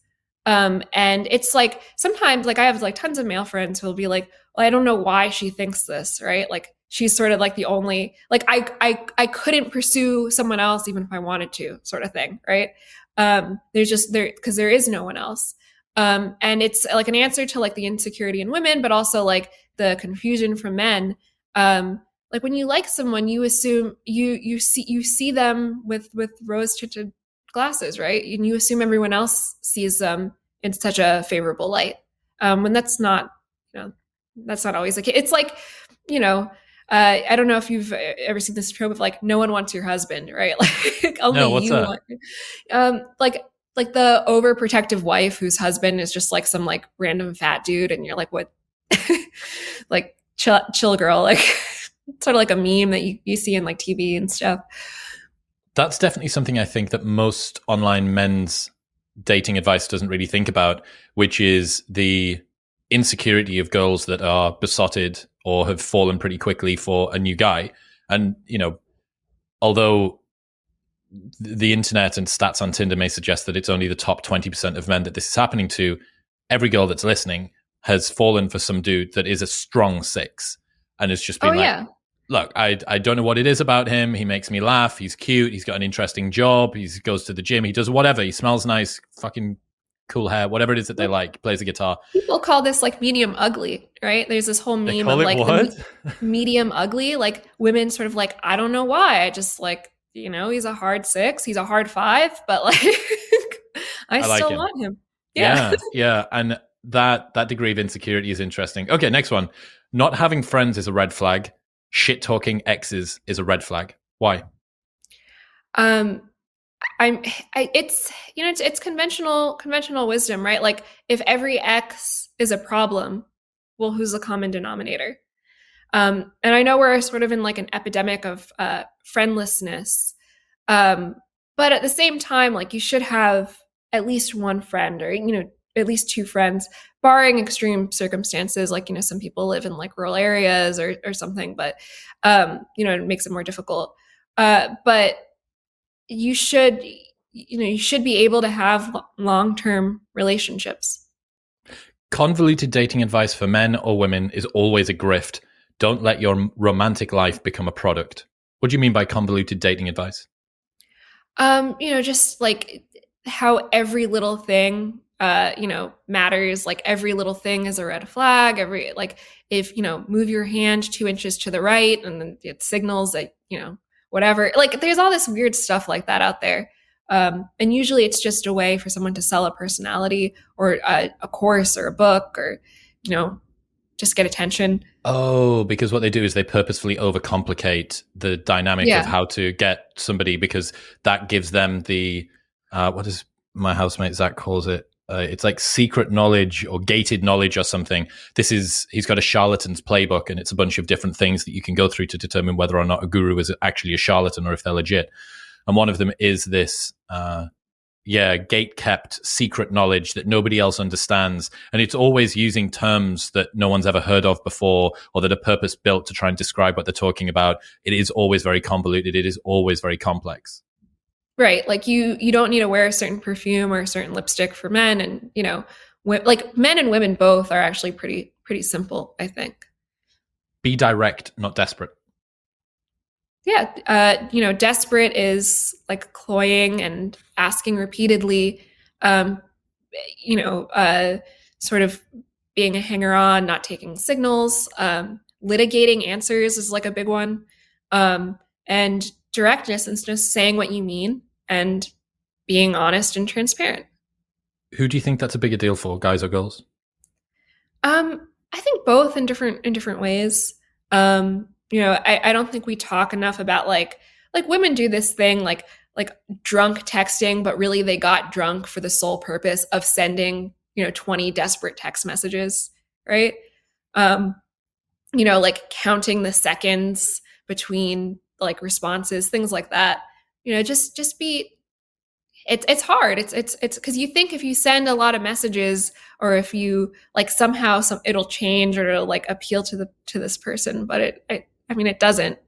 And it's like sometimes like I have like tons of male friends who will be like, well, I don't know why she thinks this, right? Like she's sort of like the only, like I couldn't pursue someone else even if I wanted to, sort of thing, right? Because there is no one else. And it's like an answer to like the insecurity in women, but also like the confusion from men. Like when you like someone, you assume you see them with rose tinted glasses, right? And you assume everyone else sees them in such a favorable light. When that's not, that's not always the case. It's like, I don't know if you've ever seen this trope of like, no one wants your husband, right? Like only No, what's you that? want, like the overprotective wife whose husband is just like some like random fat dude. And you're like, what, like chill girl, like sort of like a meme that you see in like TV and stuff. That's definitely something I think that most online men's dating advice doesn't really think about, which is the insecurity of girls that are besotted or have fallen pretty quickly for a new guy. And, although the internet and stats on Tinder may suggest that it's only the top 20% of men that this is happening to, every girl that's listening has fallen for some dude that is a strong 6 and has just been look, I don't know what it is about him. He makes me laugh. He's cute. He's got an interesting job. He goes to the gym. He does whatever. He smells nice. Fucking cool hair. Whatever it is that they like. Plays the guitar. People call this like medium ugly, right? There's this whole meme of like the medium ugly. Like women sort of like, I don't know why. I just like, he's a hard 6. He's a hard 5, but like I still want him. Yeah. And that degree of insecurity is interesting. Okay, next one. Not having friends is a red flag. Shit talking exes is a red flag. Why? Um, it's it's conventional wisdom, right? Like if every X is a problem, well, who's the common denominator? And I know we're sort of in like an epidemic of friendlessness, um, but at the same time, like you should have at least one friend, or at least two friends, barring extreme circumstances, like some people live in like rural areas or something, but it makes it more difficult. But you should you should be able to have long-term relationships. Convoluted dating advice for men or women is always a grift. Don't let your romantic life become a product. What do you mean by convoluted dating advice? Just like how every little thing matters. Like every little thing is a red flag. Every like if move your hand 2 inches to the right, and then it signals that whatever. Like there's all this weird stuff like that out there. And usually it's just a way for someone to sell a personality or a course or a book, or just get attention. Oh, because what they do is they purposefully overcomplicate the dynamic of Yeah. how to get somebody, because that gives them the what does my housemate Zach calls it? It's like secret knowledge or gated knowledge or something. He's got a charlatan's playbook, and it's a bunch of different things that you can go through to determine whether or not a guru is actually a charlatan or if they're legit. And one of them is this gate kept secret knowledge that nobody else understands, and it's always using terms that no one's ever heard of before, or that are purpose built to try and describe what they're talking about. It is always very convoluted. It is always very complex. Right. Like you don't need to wear a certain perfume or a certain lipstick for men, and like men and women both are actually pretty simple, I think. Be direct, not desperate. Yeah. Desperate is like cloying and asking repeatedly. Um, sort of being a hanger on, not taking signals. Litigating answers is like a big one. And directness is just saying what you mean and being honest and transparent. Who do you think that's a bigger deal for, guys or girls? I think both in different ways. I don't think we talk enough about like women do this thing like drunk texting, but really they got drunk for the sole purpose of sending 20 desperate text messages, right? Um, like counting the seconds between like responses, things like that. Just be it's hard. It's because you think if you send a lot of messages, or if you like somehow it'll change, or it'll like appeal to this person, but I mean it doesn't.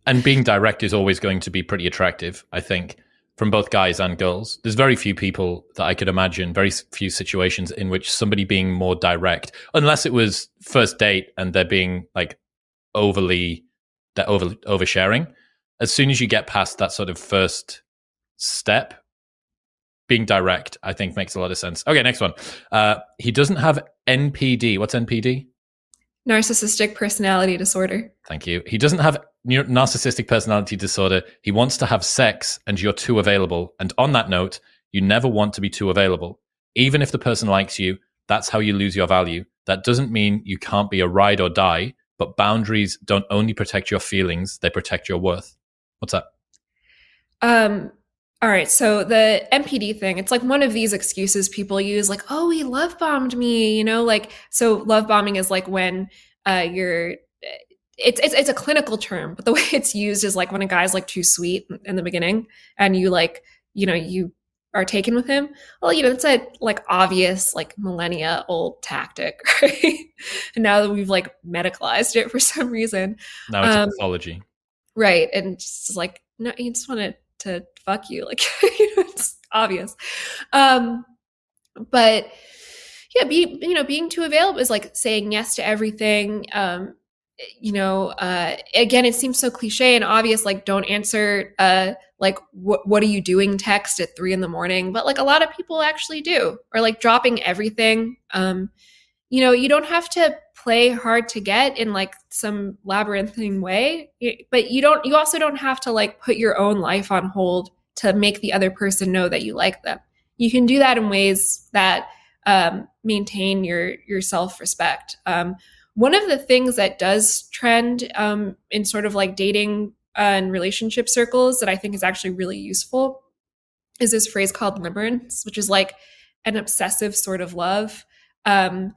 And being direct is always going to be pretty attractive, I think, from both guys and girls. There's very few people that I could imagine, very few situations in which somebody being more direct, unless it was first date and they're being like oversharing. As soon as you get past that sort of first step, being direct, I think, makes a lot of sense. Okay, next one. He doesn't have NPD. What's NPD? Narcissistic personality disorder. Thank you. He doesn't have narcissistic personality disorder. He wants to have sex and you're too available. And on that note, you never want to be too available. Even if the person likes you, that's how you lose your value. That doesn't mean you can't be a ride or die, but boundaries don't only protect your feelings, they protect your worth. What's that? All right, so the MPD thing, it's like one of these excuses people use, like, oh, he love bombed me, like, so love bombing is like when you're it's a clinical term, but the way it's used is like when a guy's like too sweet in the beginning, and you like, you are taken with him. Well, it's a like obvious like millennia old tactic, right? And now that we've like medicalized it for some reason. Now it's a pathology. Right. And just like, no, you just wanted to fuck you. Like, it's obvious. But yeah, being too available is like saying yes to everything. Again, it seems so cliche and obvious, like don't answer like what are you doing text at 3 a.m, but like a lot of people actually do, or like dropping everything. You don't have to play hard to get in like some labyrinthine way, but you also don't have to like put your own life on hold to make the other person know that you like them. You can do that in ways that maintain your self-respect. One of the things that does trend in sort of like dating and relationship circles that I think is actually really useful is this phrase called limerence, which is like an obsessive sort of love. Um,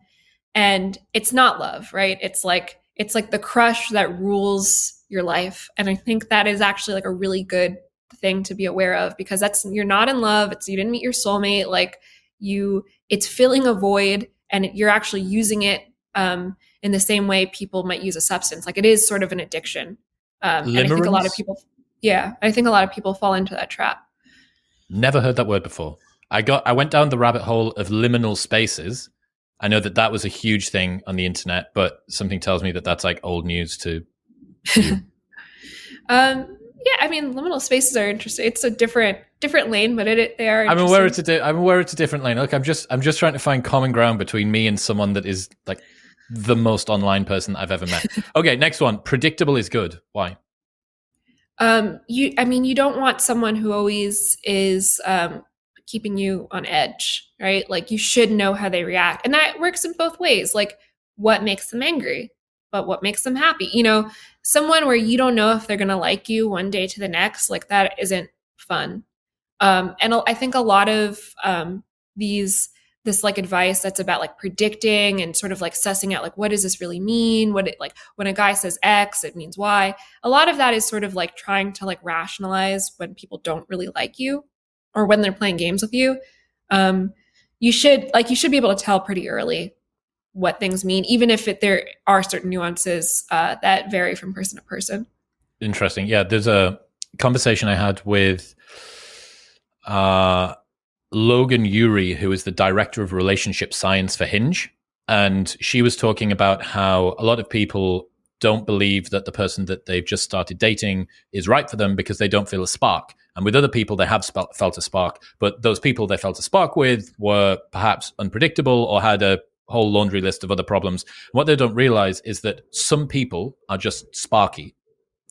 and it's not love, right? It's like the crush that rules your life. And I think that is actually like a really good thing to be aware of, because that's, you're not in love, it's, you didn't meet your soulmate, like you, it's filling a void, and you're actually using it in the same way people might use a substance. Like it is sort of an addiction. And I think a lot of Limerence? people, yeah, I think a lot of people fall into that trap. Never heard that word before. I went down the rabbit hole of liminal spaces. I know that was a huge thing on the internet, but something tells me that that's like old news to you. Yeah, I mean, liminal spaces are interesting. It's a different lane, but they are I'm interesting. aware it's a different lane. Look, I'm just trying to find common ground between me and someone that is like the most online person I've ever met. Okay, next one. Predictable is good. Why? You don't want someone who always is keeping you on edge, right? Like you should know how they react. And that works in both ways. Like what makes them angry, but what makes them happy? Someone where you don't know if they're going to like you one day to the next, like that isn't fun. And I think a lot of these this like advice that's about like predicting and sort of like sussing out like what does this really mean, like when a guy says X it means Y, a lot of that is sort of like trying to like rationalize when people don't really like you or when they're playing games with you. You should be able to tell pretty early what things mean, even if there are certain nuances that vary from person to person. Interesting. Yeah, there's a conversation I had with Logan Urey, who is the director of relationship science for Hinge. And she was talking about how a lot of people don't believe that the person that they've just started dating is right for them because they don't feel a spark. And with other people, they have felt a spark, but those people they felt a spark with were perhaps unpredictable or had a whole laundry list of other problems. What they don't realize is that some people are just sparky.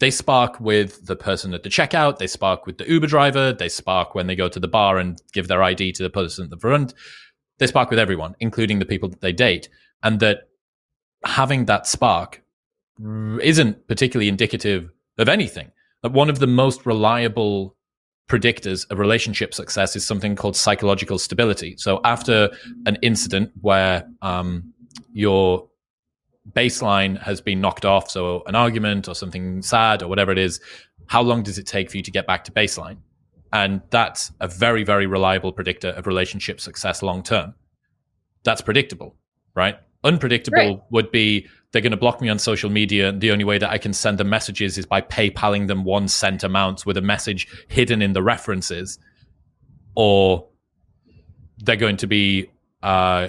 They spark with the person at the checkout. They spark with the Uber driver. They spark when they go to the bar and give their ID to the person at the front. They spark with everyone, including the people that they date. And that having that spark isn't particularly indicative of anything. Like one of the most reliable predictors of relationship success is something called psychological stability. So after an incident where your baseline has been knocked off, so an argument or something sad or whatever it is, how long does it take for you to get back to baseline? And that's a very, very reliable predictor of relationship success long term. That's predictable, right? Unpredictable would be they're going to block me on social media, and the only way that I can send them messages is by PayPaling them 1 cent amounts with a message hidden in the references, or they're going to be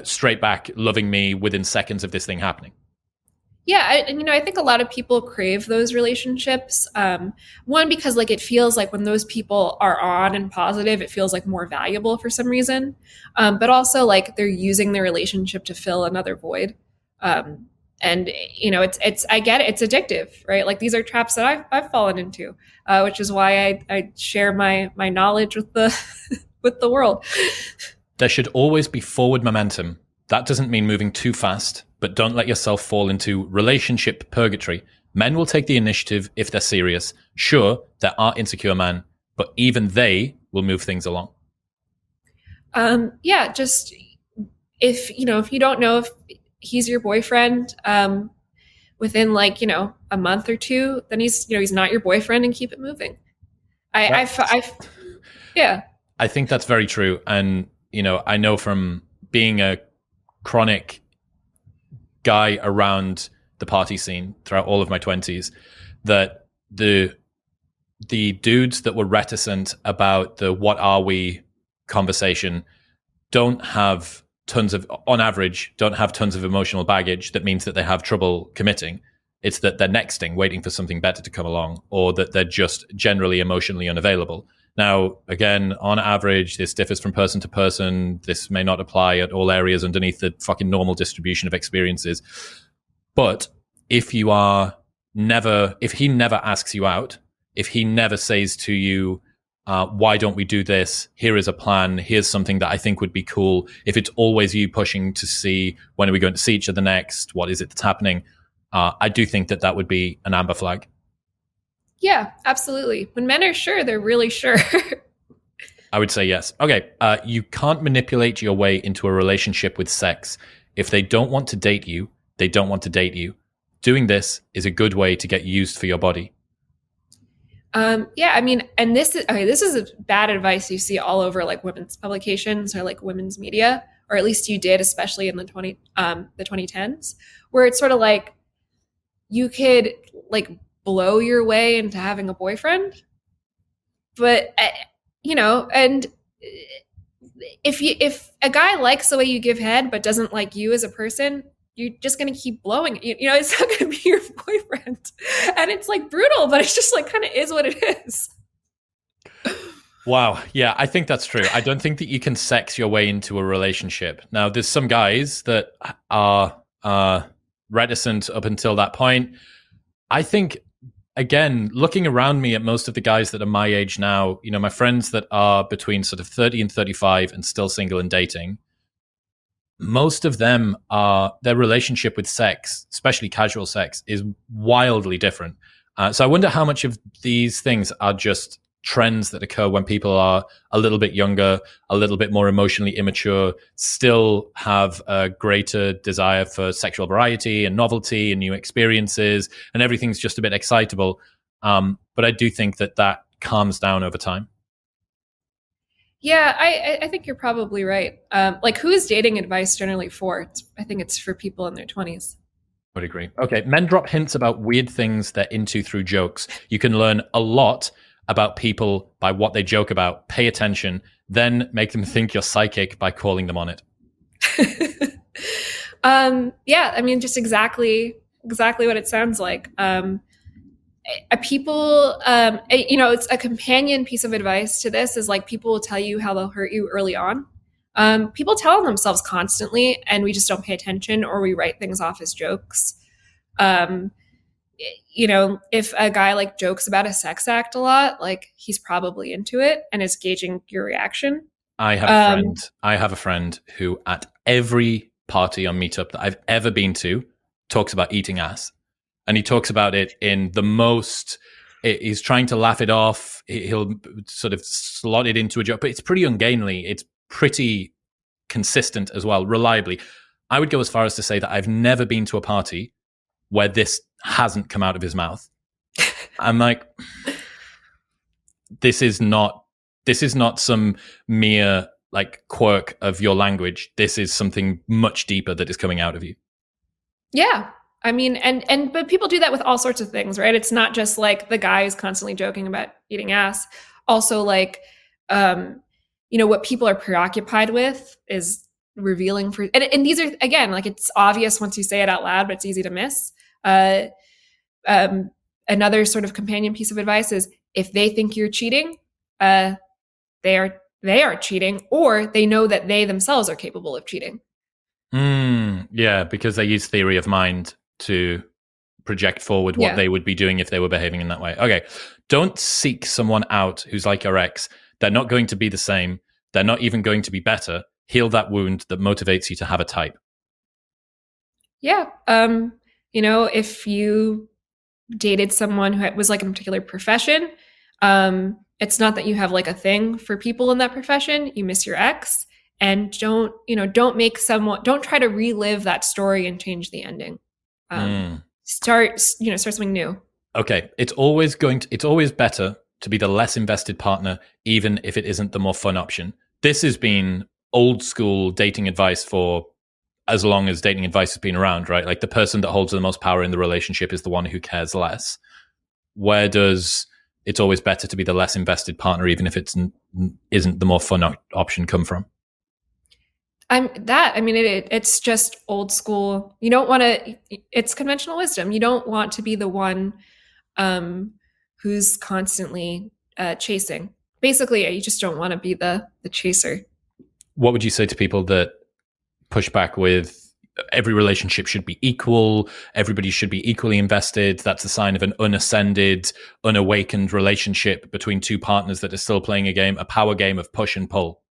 straight back loving me within seconds of this thing happening. Yeah, I think a lot of people crave those relationships. One, because like it feels like when those people are on and positive, it feels like more valuable for some reason. But also like they're using their relationship to fill another void. And it's I get it, it's addictive, right? Like these are traps that I've fallen into, which is why I share my knowledge with the with the world. There should always be forward momentum. That doesn't mean moving too fast, but don't let yourself fall into relationship purgatory. Men will take the initiative if they're serious. Sure, there are insecure men, but even they will move things along. Just if you don't know if he's your boyfriend within like a month or two, then he's not your boyfriend, and keep it moving. Yeah. I think that's very true, and I know from being a chronic guy around the party scene throughout all of my 20s that the dudes that were reticent about the what are we conversation on average don't have tons of emotional baggage that means that they have trouble committing. It's that they're nexting, waiting for something better to come along, or that they're just generally emotionally unavailable. Now, again, on average, this differs from person to person. This may not apply at all areas underneath the fucking normal distribution of experiences. But if he never asks you out, if he never says to you, why don't we do this? Here is a plan. Here's something that I think would be cool. If it's always you pushing to see when are we going to see each other next, what is it that's happening, I do think that that would be an amber flag. Yeah, absolutely. When men are sure, they're really sure. I would say yes. Okay, you can't manipulate your way into a relationship with sex. If they don't want to date you, they don't want to date you. Doing this is a good way to get used for your body. Yeah, I mean, and this is okay, this is bad advice you see all over like women's publications or like women's media, or at least you did, especially in the 2010s, where it's sort of like you could like blow your way into having a boyfriend, but and if a guy likes the way you give head but doesn't like you as a person, you're just going to keep blowing it. It's not going to be your boyfriend. And it's like brutal, but it's just like kind of is what it is. Wow. Yeah, I think that's true. I don't think that you can sex your way into a relationship. Now, there's some guys that are reticent up until that point. I think, again, looking around me at most of the guys that are my age now, my friends that are between sort of 30 and 35 and still single and dating, most of them are, their relationship with sex, especially casual sex, is wildly different. So I wonder how much of these things are just trends that occur when people are a little bit younger, a little bit more emotionally immature, still have a greater desire for sexual variety and novelty and new experiences, and everything's just a bit excitable. But I do think that calms down over time. Yeah, I think you're probably right. Like, who is dating advice generally for? I think it's for people in their 20s. I would agree. Okay, men drop hints about weird things they're into through jokes. You can learn a lot about people by what they joke about. Pay attention, then make them think you're psychic by calling them on it. Yeah, I mean, just exactly what it sounds like. It's a companion piece of advice to this is like people will tell you how they'll hurt you early on. People tell themselves constantly, and we just don't pay attention, or we write things off as jokes. If a guy like jokes about a sex act a lot, like he's probably into it and is gauging your reaction. I have a friend who at every party on Meetup that I've ever been to talks about eating ass. And he talks about it in the most, he's trying to laugh it off. He'll sort of slot it into a joke, but it's pretty ungainly. It's pretty consistent as well, reliably. I would go as far as to say that I've never been to a party where this hasn't come out of his mouth. I'm like, this is not some mere like quirk of your language. This is something much deeper that is coming out of you. Yeah. I mean, but people do that with all sorts of things, right? It's not just like the guy is constantly joking about eating ass. Also, like, what people are preoccupied with is revealing for, and these are, again, like it's obvious once you say it out loud, but it's easy to miss. Another sort of companion piece of advice is if they think you're cheating, they are cheating, or they know that they themselves are capable of cheating. Yeah, because they use theory of mind to project forward what they would be doing if they were behaving in that way. Okay, don't seek someone out who's like your ex. They're not going to be the same. They're not even going to be better. Heal that wound that motivates you to have a type. Yeah. If you dated someone who was like in a particular profession, it's not that you have like a thing for people in that profession. You miss your ex, and don't try to relive that story and change the ending. Start something new. Okay. It's always better to be the less invested partner, even if it isn't the more fun option. This has been old school dating advice for as long as dating advice has been around, right? Like the person that holds the most power in the relationship is the one who cares less. Where does it's always better to be the less invested partner, even if it isn't the more fun option come from? It's just old school. You don't want to, it's conventional wisdom. You don't want to be the one who's constantly chasing. Basically, you just don't want to be the chaser. What would you say to people that push back with, every relationship should be equal. Everybody should be equally invested. That's a sign of an unascended, unawakened relationship between two partners that are still playing a power game of push and pull.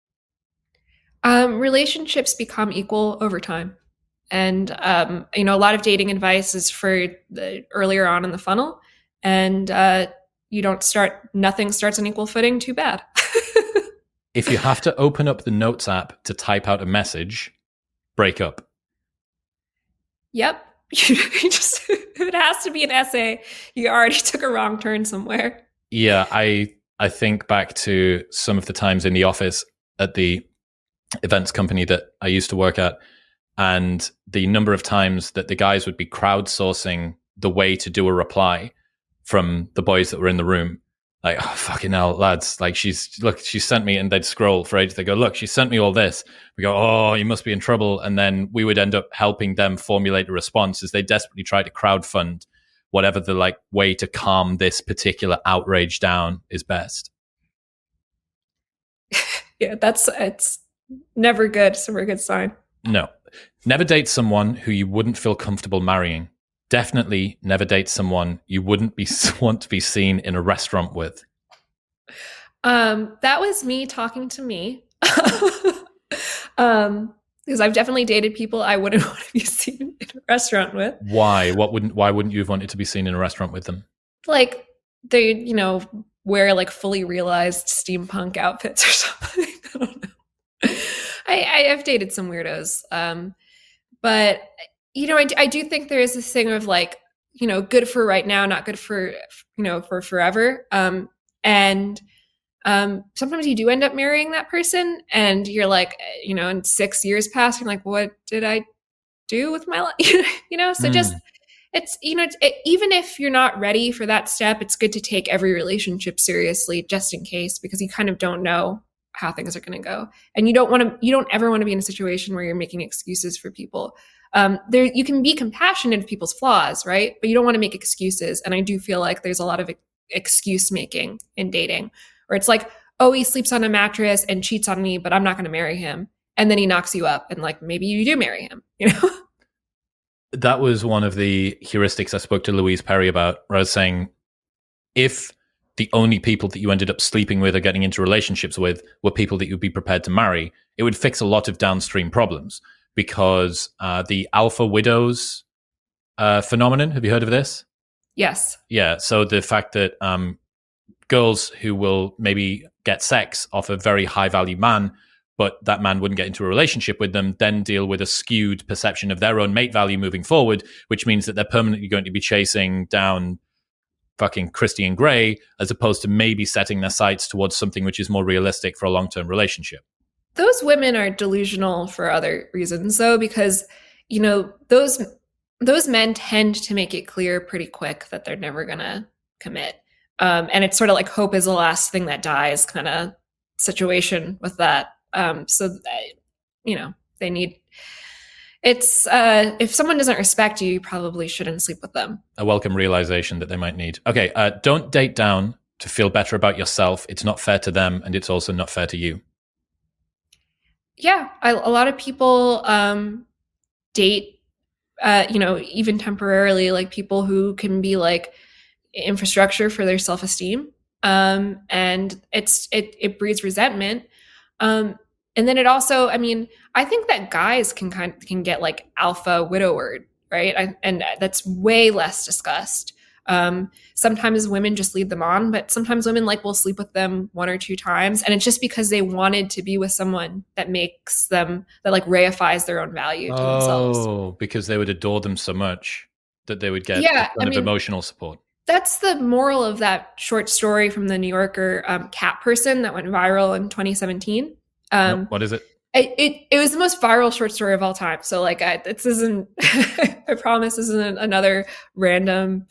Relationships become equal over time. And, a lot of dating advice is for the earlier on in the funnel. And nothing starts on equal footing. Too bad. If you have to open up the Notes app to type out a message, break up. Yep. It has to be an essay. You already took a wrong turn somewhere. Yeah, I think back to some of the times in the office at the events company that I used to work at, and the number of times that the guys would be crowdsourcing the way to do a reply from the boys that were in the room. Like, oh, fucking hell, lads. Like, she sent me, and they'd scroll for ages. They go, look, she sent me all this. We go, oh, you must be in trouble. And then we would end up helping them formulate a response as they desperately try to crowdfund whatever the like way to calm this particular outrage down is best. Yeah, it's never good. It's never a good sign. No. Never date someone who you wouldn't feel comfortable marrying. Definitely never date someone you wouldn't want to be seen in a restaurant with. That was me talking to me. Because I've definitely dated people I wouldn't want to be seen in a restaurant with. Why? Why wouldn't you have wanted to be seen in a restaurant with them? Like they, wear like fully realized steampunk outfits or something. I don't know. I've dated some weirdos. But I do think there is this thing of like, good for right now, not good for, for forever. And sometimes you do end up marrying that person and you're like, in 6 years past, you're like, what did I do with my life? So just, it's, even if you're not ready for that step, it's good to take every relationship seriously just in case, because you kind of don't know how things are going to go. And you don't ever want to be in a situation where you're making excuses for people. You can be compassionate of people's flaws, right? But you don't want to make excuses. And I do feel like there's a lot of excuse making in dating where it's like, oh, he sleeps on a mattress and cheats on me, but I'm not going to marry him. And then he knocks you up and like, maybe you do marry him, That was one of the heuristics I spoke to Louise Perry about, where I was saying, if the only people that you ended up sleeping with or getting into relationships with were people that you'd be prepared to marry, it would fix a lot of downstream problems. Because the alpha widows phenomenon, have you heard of this? Yes. Yeah, so the fact that girls who will maybe get sex off a very high value man, but that man wouldn't get into a relationship with them, then deal with a skewed perception of their own mate value moving forward, which means that they're permanently going to be chasing down fucking Christian Grey, as opposed to maybe setting their sights towards something which is more realistic for a long-term relationship. Those women are delusional for other reasons, though, because, those men tend to make it clear pretty quick that they're never going to commit. And it's sort of like hope is the last thing that dies kind of situation with that. They need, it's, if someone doesn't respect you, you probably shouldn't sleep with them. A welcome realization that they might need. Okay, don't date down to feel better about yourself. It's not fair to them, and it's also not fair to you. Yeah, a lot of people date, even temporarily, like people who can be like infrastructure for their self-esteem, and it breeds resentment. And then it also, I think that guys can get like alpha widowered, right? And that's way less discussed. Sometimes women just lead them on, but sometimes women will sleep with them 1 or 2 times. And it's just because they wanted to be with someone that makes them, that reifies their own value to themselves. Oh, because they would adore them so much that they would get a ton of emotional support. That's the moral of that short story from the New Yorker, Cat Person, that went viral in 2017. What is it? It was the most viral short story of all time. So this isn't, I promise this isn't another random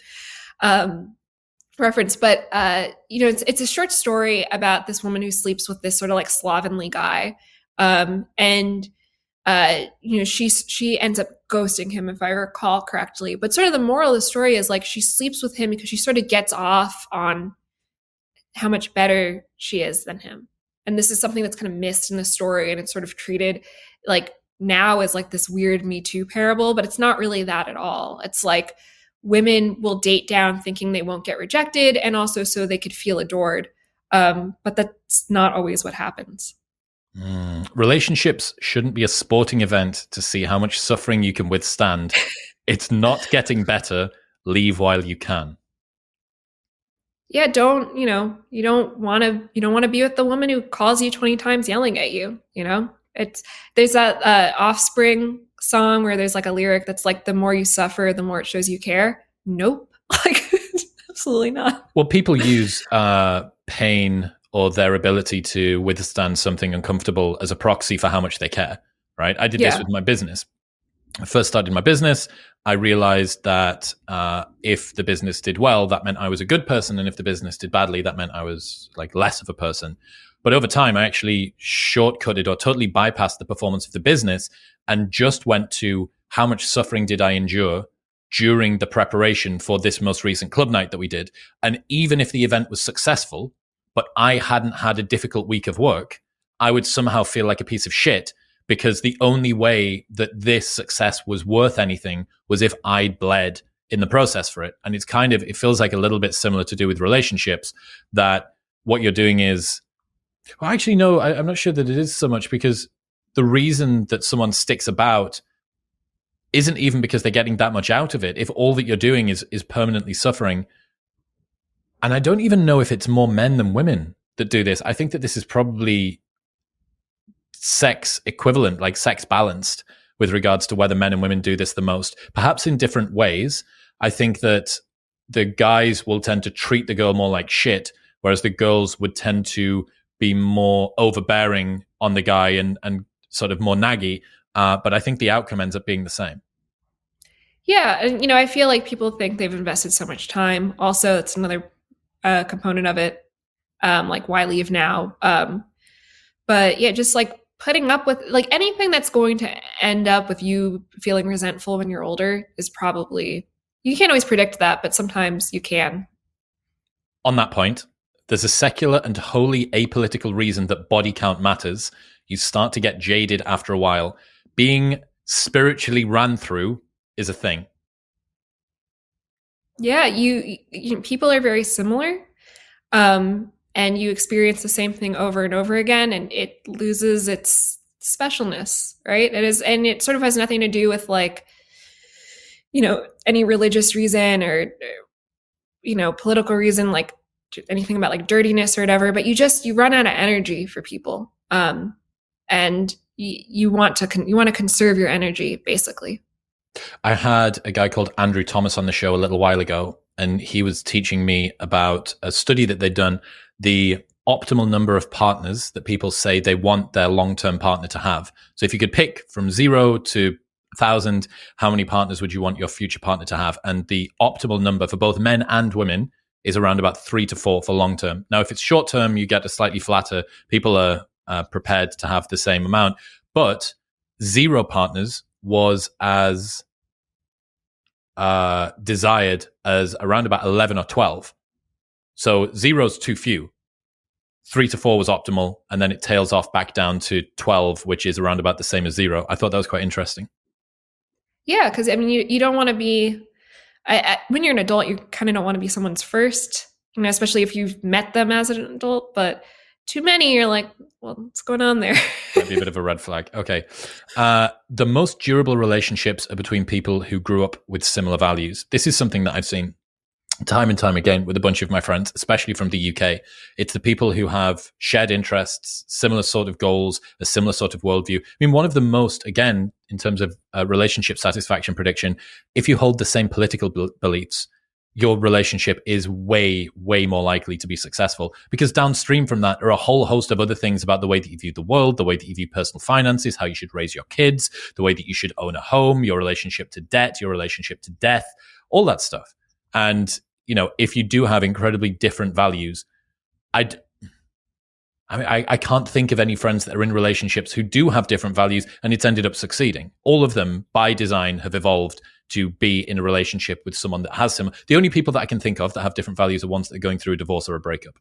reference, but it's a short story about this woman who sleeps with this sort of slovenly guy, and she ends up ghosting him, if I recall correctly. But sort of the moral of the story is she sleeps with him because she sort of gets off on how much better she is than him, and this is something that's kind of missed in the story, and it's sort of treated now as like this weird Me Too parable, but it's not really that at all. It's like women will date down thinking they won't get rejected and also so they could feel adored. But that's not always what happens. Relationships shouldn't be a sporting event to see how much suffering you can withstand. It's not getting better. Leave while you can. Yeah, you don't want to be with the woman who calls you 20 times yelling at you, you know? It's there's that Offspring song where there's like a lyric that's like the more you suffer, the more it shows you care. Nope. Like absolutely not. Well, people use pain or their ability to withstand something uncomfortable as a proxy for how much they care, right? I did this with my business. I first started my business. I realized that if the business did well, that meant I was a good person. And if the business did badly, that meant I was like less of a person. But over time, I actually shortcutted or totally bypassed the performance of the business and just went to how much suffering did I endure during the preparation for this most recent club night that we did. And even if the event was successful, but I hadn't had a difficult week of work, I would somehow feel like a piece of shit because the only way that this success was worth anything was if I'd bled in the process for it. And it feels like a little bit similar to do with relationships, that what you're doing is, well, actually, no, I'm not sure that it is so much, because the reason that someone sticks about isn't even because they're getting that much out of it. If all that you're doing is permanently suffering. And I don't even know if it's more men than women that do this. I think that this is probably sex equivalent, like sex balanced with regards to whether men and women do this the most, perhaps in different ways. I think that the guys will tend to treat the girl more like shit, whereas the girls would tend to be more overbearing on the guy and sort of more naggy. But I think the outcome ends up being the same. Yeah, and I feel like people think they've invested so much time. Also, it's another component of it, like why leave now? But yeah, just like putting up with like anything that's going to end up with you feeling resentful when you're older is probably, you can't always predict that, but sometimes you can. On that point, there's a secular and wholly apolitical reason that body count matters. You start to get jaded after a while. Being spiritually ran through is a thing. Yeah, people are very similar. And you experience the same thing over and over again, and it loses its specialness, right? It is, and it sort of has nothing to do with like, any religious reason or political reason, like anything about like dirtiness or whatever. But you run out of energy for people, and you want to conserve your energy, basically. I had a guy called Andrew Thomas on the show a little while ago, and he was teaching me about a study that they'd done, the optimal number of partners that people say they want their long-term partner to have. So if you could pick from 0 to 1,000, how many partners would you want your future partner to have? And the optimal number for both men and women is around about 3 to 4 for long-term. Now, if it's short-term, you get a slightly flatter. People are prepared to have the same amount. But 0 partners was as desired as around about 11 or 12. So 0 is too few. 3 to 4 was optimal, and then it tails off back down to 12, which is around about the same as 0. I thought that was quite interesting. Yeah, because I mean, you don't want to be, when you're an adult, you kind of don't want to be someone's first, especially if you've met them as an adult. But too many, you're like, well, what's going on there? Might be a bit of a red flag. Okay. The most durable relationships are between people who grew up with similar values. This is something that I've seen time and time again with a bunch of my friends, especially from the UK. It's the people who have shared interests, similar sort of goals, a similar sort of worldview. I mean, one of the most, again, in terms of relationship satisfaction prediction, if you hold the same political beliefs, your relationship is way, way more likely to be successful, because downstream from that are a whole host of other things about the way that you view the world, the way that you view personal finances, how you should raise your kids, the way that you should own a home, your relationship to debt, your relationship to death, all that stuff. And, if you do have incredibly different values, I can't think of any friends that are in relationships who do have different values and it's ended up succeeding. All of them, by design, have evolved to be in a relationship with someone that has similar. The only people that I can think of that have different values are ones that are going through a divorce or a breakup.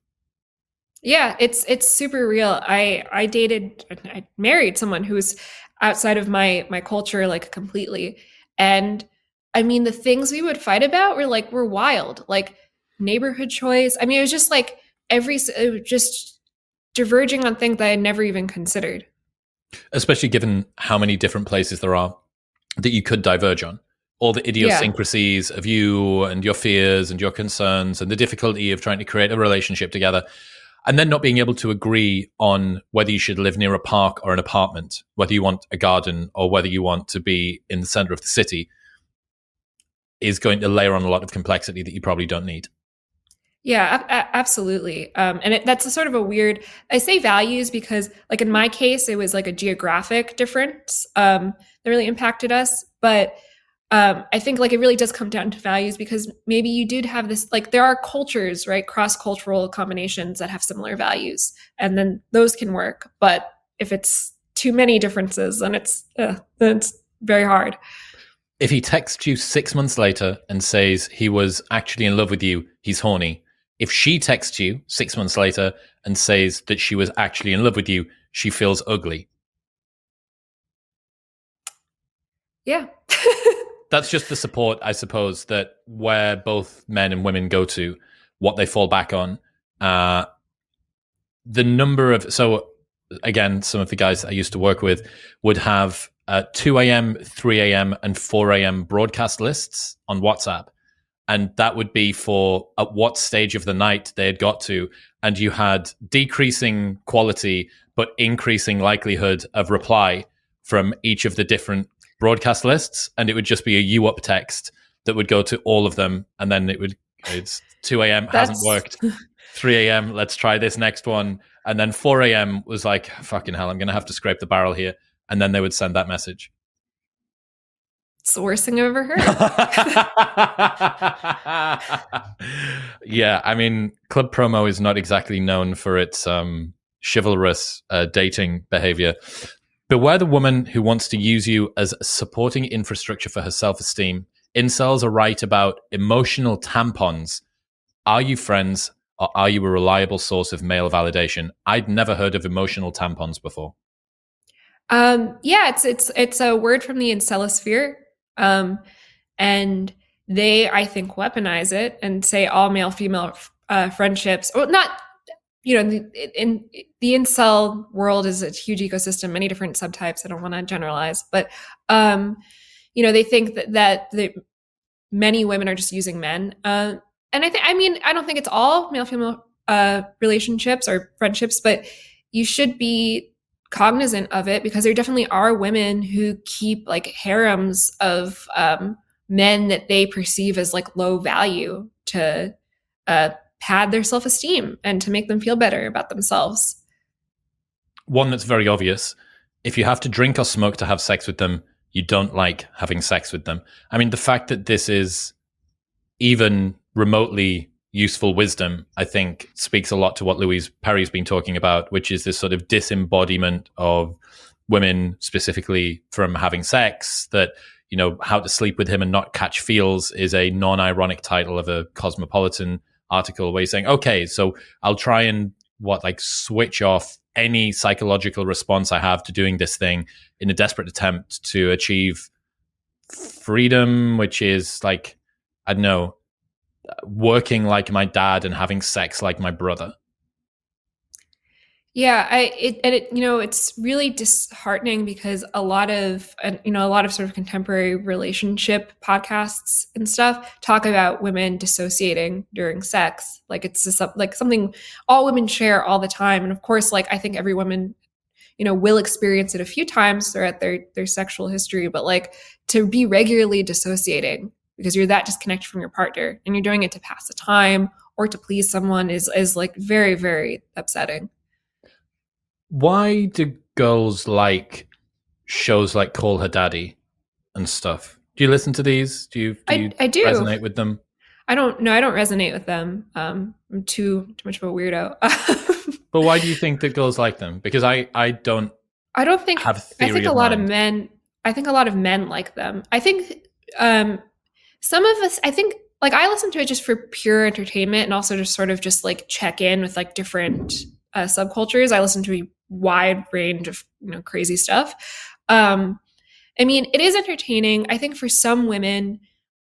Yeah, it's super real. I married someone who's outside of my culture like completely. And I mean, the things we would fight about were wild, like neighborhood choice. I mean, it was just like it was just diverging on things that I had never even considered. Especially given how many different places there are that you could diverge on. All the Yeah. idiosyncrasies of you and your fears and your concerns and the difficulty of trying to create a relationship together. And then not being able to agree on whether you should live near a park or an apartment, whether you want a garden or whether you want to be in the center of the city, is going to layer on a lot of complexity that you probably don't need. Yeah, absolutely. That's a sort of a weird, I say values because, like, in my case, it was like a geographic difference that really impacted us. But I think like it really does come down to values because maybe you did have this, like, there are cultures, right? Cross cultural combinations that have similar values, and then those can work. But if it's too many differences, then it's very hard. If he texts you 6 months later and says he was actually in love with you, he's horny. If she texts you 6 months later and says that she was actually in love with you, she feels ugly. Yeah. That's just the support, I suppose, that where both men and women go to, what they fall back on. The number of, so again, some of the guys that I used to work with would have 2 a.m., 3 a.m., and 4 a.m. broadcast lists on WhatsApp. And that would be for at what stage of the night they had got to. And you had decreasing quality, but increasing likelihood of reply from each of the different broadcast lists. And it would just be a you up text that would go to all of them. And then it's 2 a.m. hasn't worked. 3 a.m. let's try this next one. And then 4 a.m. was like, fucking hell, I'm going to have to scrape the barrel here. And then they would send that message. It's the worst thing I've ever heard. Yeah, I mean, Club Promo is not exactly known for its chivalrous dating behavior. Beware the woman who wants to use you as a supporting infrastructure for her self-esteem. Incels are right about emotional tampons. Are you friends or are you a reliable source of male validation? I'd never heard of emotional tampons before. Yeah, it's a word from the incelosphere, and they, I think, weaponize it and say all male female friendships, or not. In the incel world is a huge ecosystem, many different subtypes. I don't want to generalize, but they think that the many women are just using men, and I don't think it's all male female relationships or friendships, but you should be cognizant of it because there definitely are women who keep like harems of men that they perceive as like low value to pad their self-esteem and to make them feel better about themselves. One that's very obvious. If you have to drink or smoke to have sex with them, you don't like having sex with them. I mean, the fact that this is even remotely useful wisdom, I think, speaks a lot to what Louise Perry's been talking about, which is this sort of disembodiment of women specifically from having sex, that, How to Sleep with Him and Not Catch Feels is a non-ironic title of a Cosmopolitan article where he's saying, okay, so I'll try and switch off any psychological response I have to doing this thing in a desperate attempt to achieve freedom, which is like, I don't know, working like my dad and having sex like my brother. Yeah, it's really disheartening because a lot of sort of contemporary relationship podcasts and stuff talk about women dissociating during sex. Like it's just like something all women share all the time. And of course, like I think every woman, will experience it a few times throughout their sexual history, but like to be regularly dissociating because you're that disconnected from your partner and you're doing it to pass the time or to please someone is like very, very upsetting. Why do girls like shows like Call Her Daddy and stuff? Do you listen to these? Do you I do resonate with them? I don't resonate with them. I'm too much of a weirdo. But why do you think that girls like them? Because I don't think have a I theory think of a lot mind. of men I think a lot of men like them. I think some of us, I think, like I listen to it just for pure entertainment and also just sort of just like check in with like different subcultures. I listen to a wide range of crazy stuff. I mean, it is entertaining. I think for some women,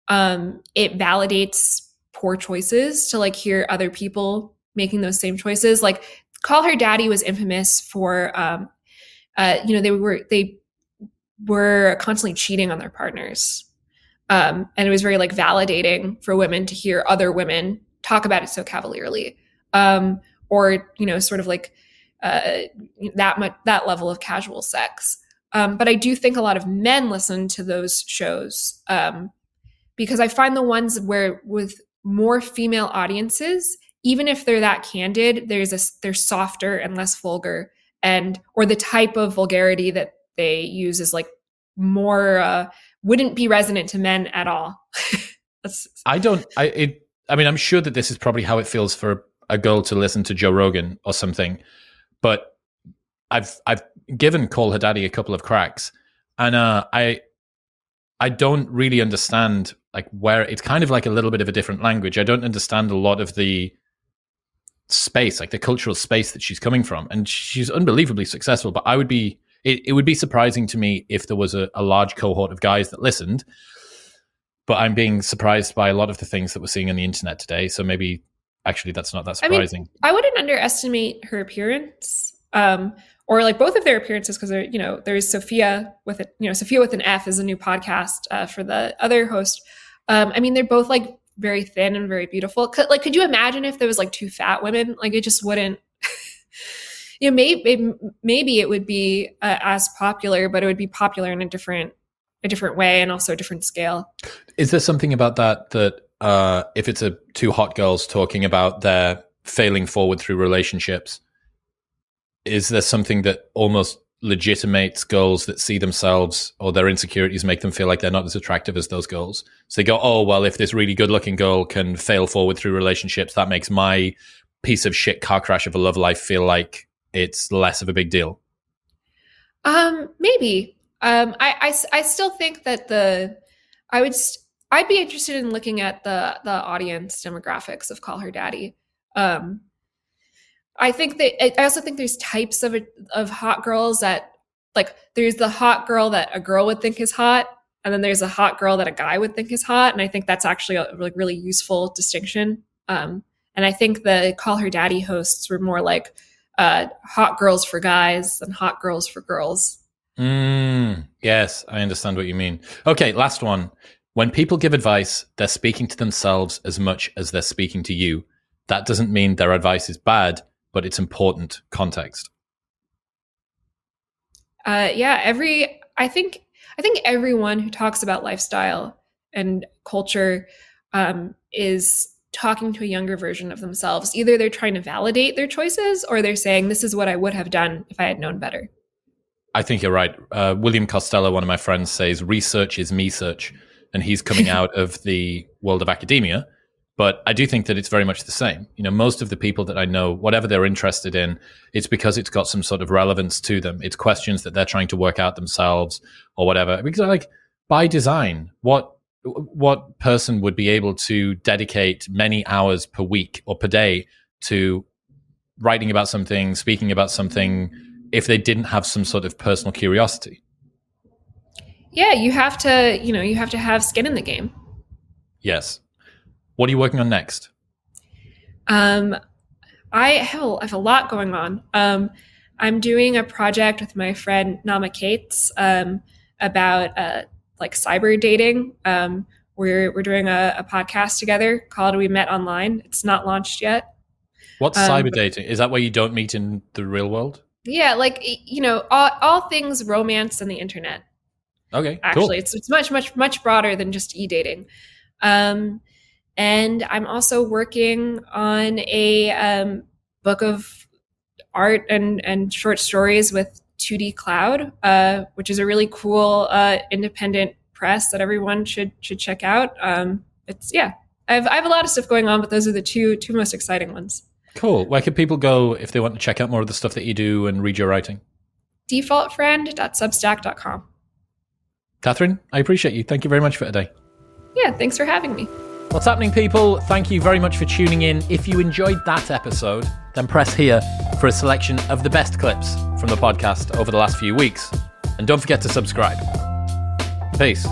it validates poor choices to like hear other people making those same choices. Like, Call Her Daddy was infamous for, they were constantly cheating on their partners. And it was very like validating for women to hear other women talk about it so cavalierly, or sort of like that level of casual sex. But I do think a lot of men listen to those shows, because I find the ones where with more female audiences, even if they're that candid, they're softer and less vulgar, or the type of vulgarity that they use is like more wouldn't be resonant to men at all. I'm sure that this is probably how it feels for a girl to listen to Joe Rogan or something, but I've given Call Her Daddy a couple of cracks, and I don't really understand like where it's kind of like a little bit of a different language. I don't understand a lot of the space, like the cultural space that she's coming from, and she's unbelievably successful. But it would be surprising to me if there was a large cohort of guys that listened. But I'm being surprised by a lot of the things that we're seeing on the internet today. So maybe actually that's not that surprising. I mean, I wouldn't underestimate her appearance, or like both of their appearances, because there's Sophia with Sophia with an F is a new podcast for the other host. I mean, they're both like very thin and very beautiful. Could you imagine if there was like two fat women? Like, it just wouldn't. Maybe it would be as popular, but it would be popular in a different way and also a different scale. Is there something about that if it's two hot girls talking about their failing forward through relationships, is there something that almost legitimates girls that see themselves or their insecurities make them feel like they're not as attractive as those girls? So they go, oh, well, if this really good looking girl can fail forward through relationships, that makes my piece of shit car crash of a love life feel like it's less of a big deal. Maybe. I still think that I'd be interested in looking at the audience demographics of Call Her Daddy. I also think there's types of hot girls that, like, there's the hot girl that a girl would think is hot, and then there's a hot girl that a guy would think is hot, and I think that's actually a really useful distinction. And I think the Call Her Daddy hosts were more like hot girls for guys than hot girls for girls. Yes, I understand what you mean. Okay, last one. When people give advice, they're speaking to themselves as much as they're speaking to you. That doesn't mean their advice is bad, but it's important context. I think everyone who talks about lifestyle and culture is talking to a younger version of themselves. Either they're trying to validate their choices, or they're saying, this is what I would have done if I had known better. I think you're right. William Costello, one of my friends, says research is me search, and he's coming out of the world of academia. But I do think that it's very much the same. Most of the people that I know, whatever they're interested in, it's because it's got some sort of relevance to them. It's questions that they're trying to work out themselves or whatever. Because like, by design, what person would be able to dedicate many hours per week or per day to writing about something, speaking about something, if they didn't have some sort of personal curiosity? Yeah, you have to have skin in the game. Yes. What are you working on next? I have a lot going on. I'm doing a project with my friend Nama Cates about like cyber dating. We're doing a podcast together called We Met Online. It's not launched yet. What's cyber dating? Is that where you don't meet in the real world? Yeah, like all things romance and the internet. Okay, actually, cool. It's much broader than just e-dating. And I'm also working on a book of art and short stories with 2D Cloud, which is a really cool independent press that everyone should check out. I have a lot of stuff going on, but those are the two most exciting ones. Cool. Where can people go if they want to check out more of the stuff that you do and read your writing? Defaultfriend.substack.com. Catherine, I appreciate you. Thank you very much for today. Yeah, thanks for having me. What's happening, people? Thank you very much for tuning in. If you enjoyed that episode, then press here for a selection of the best clips from the podcast over the last few weeks. And don't forget to subscribe. Peace.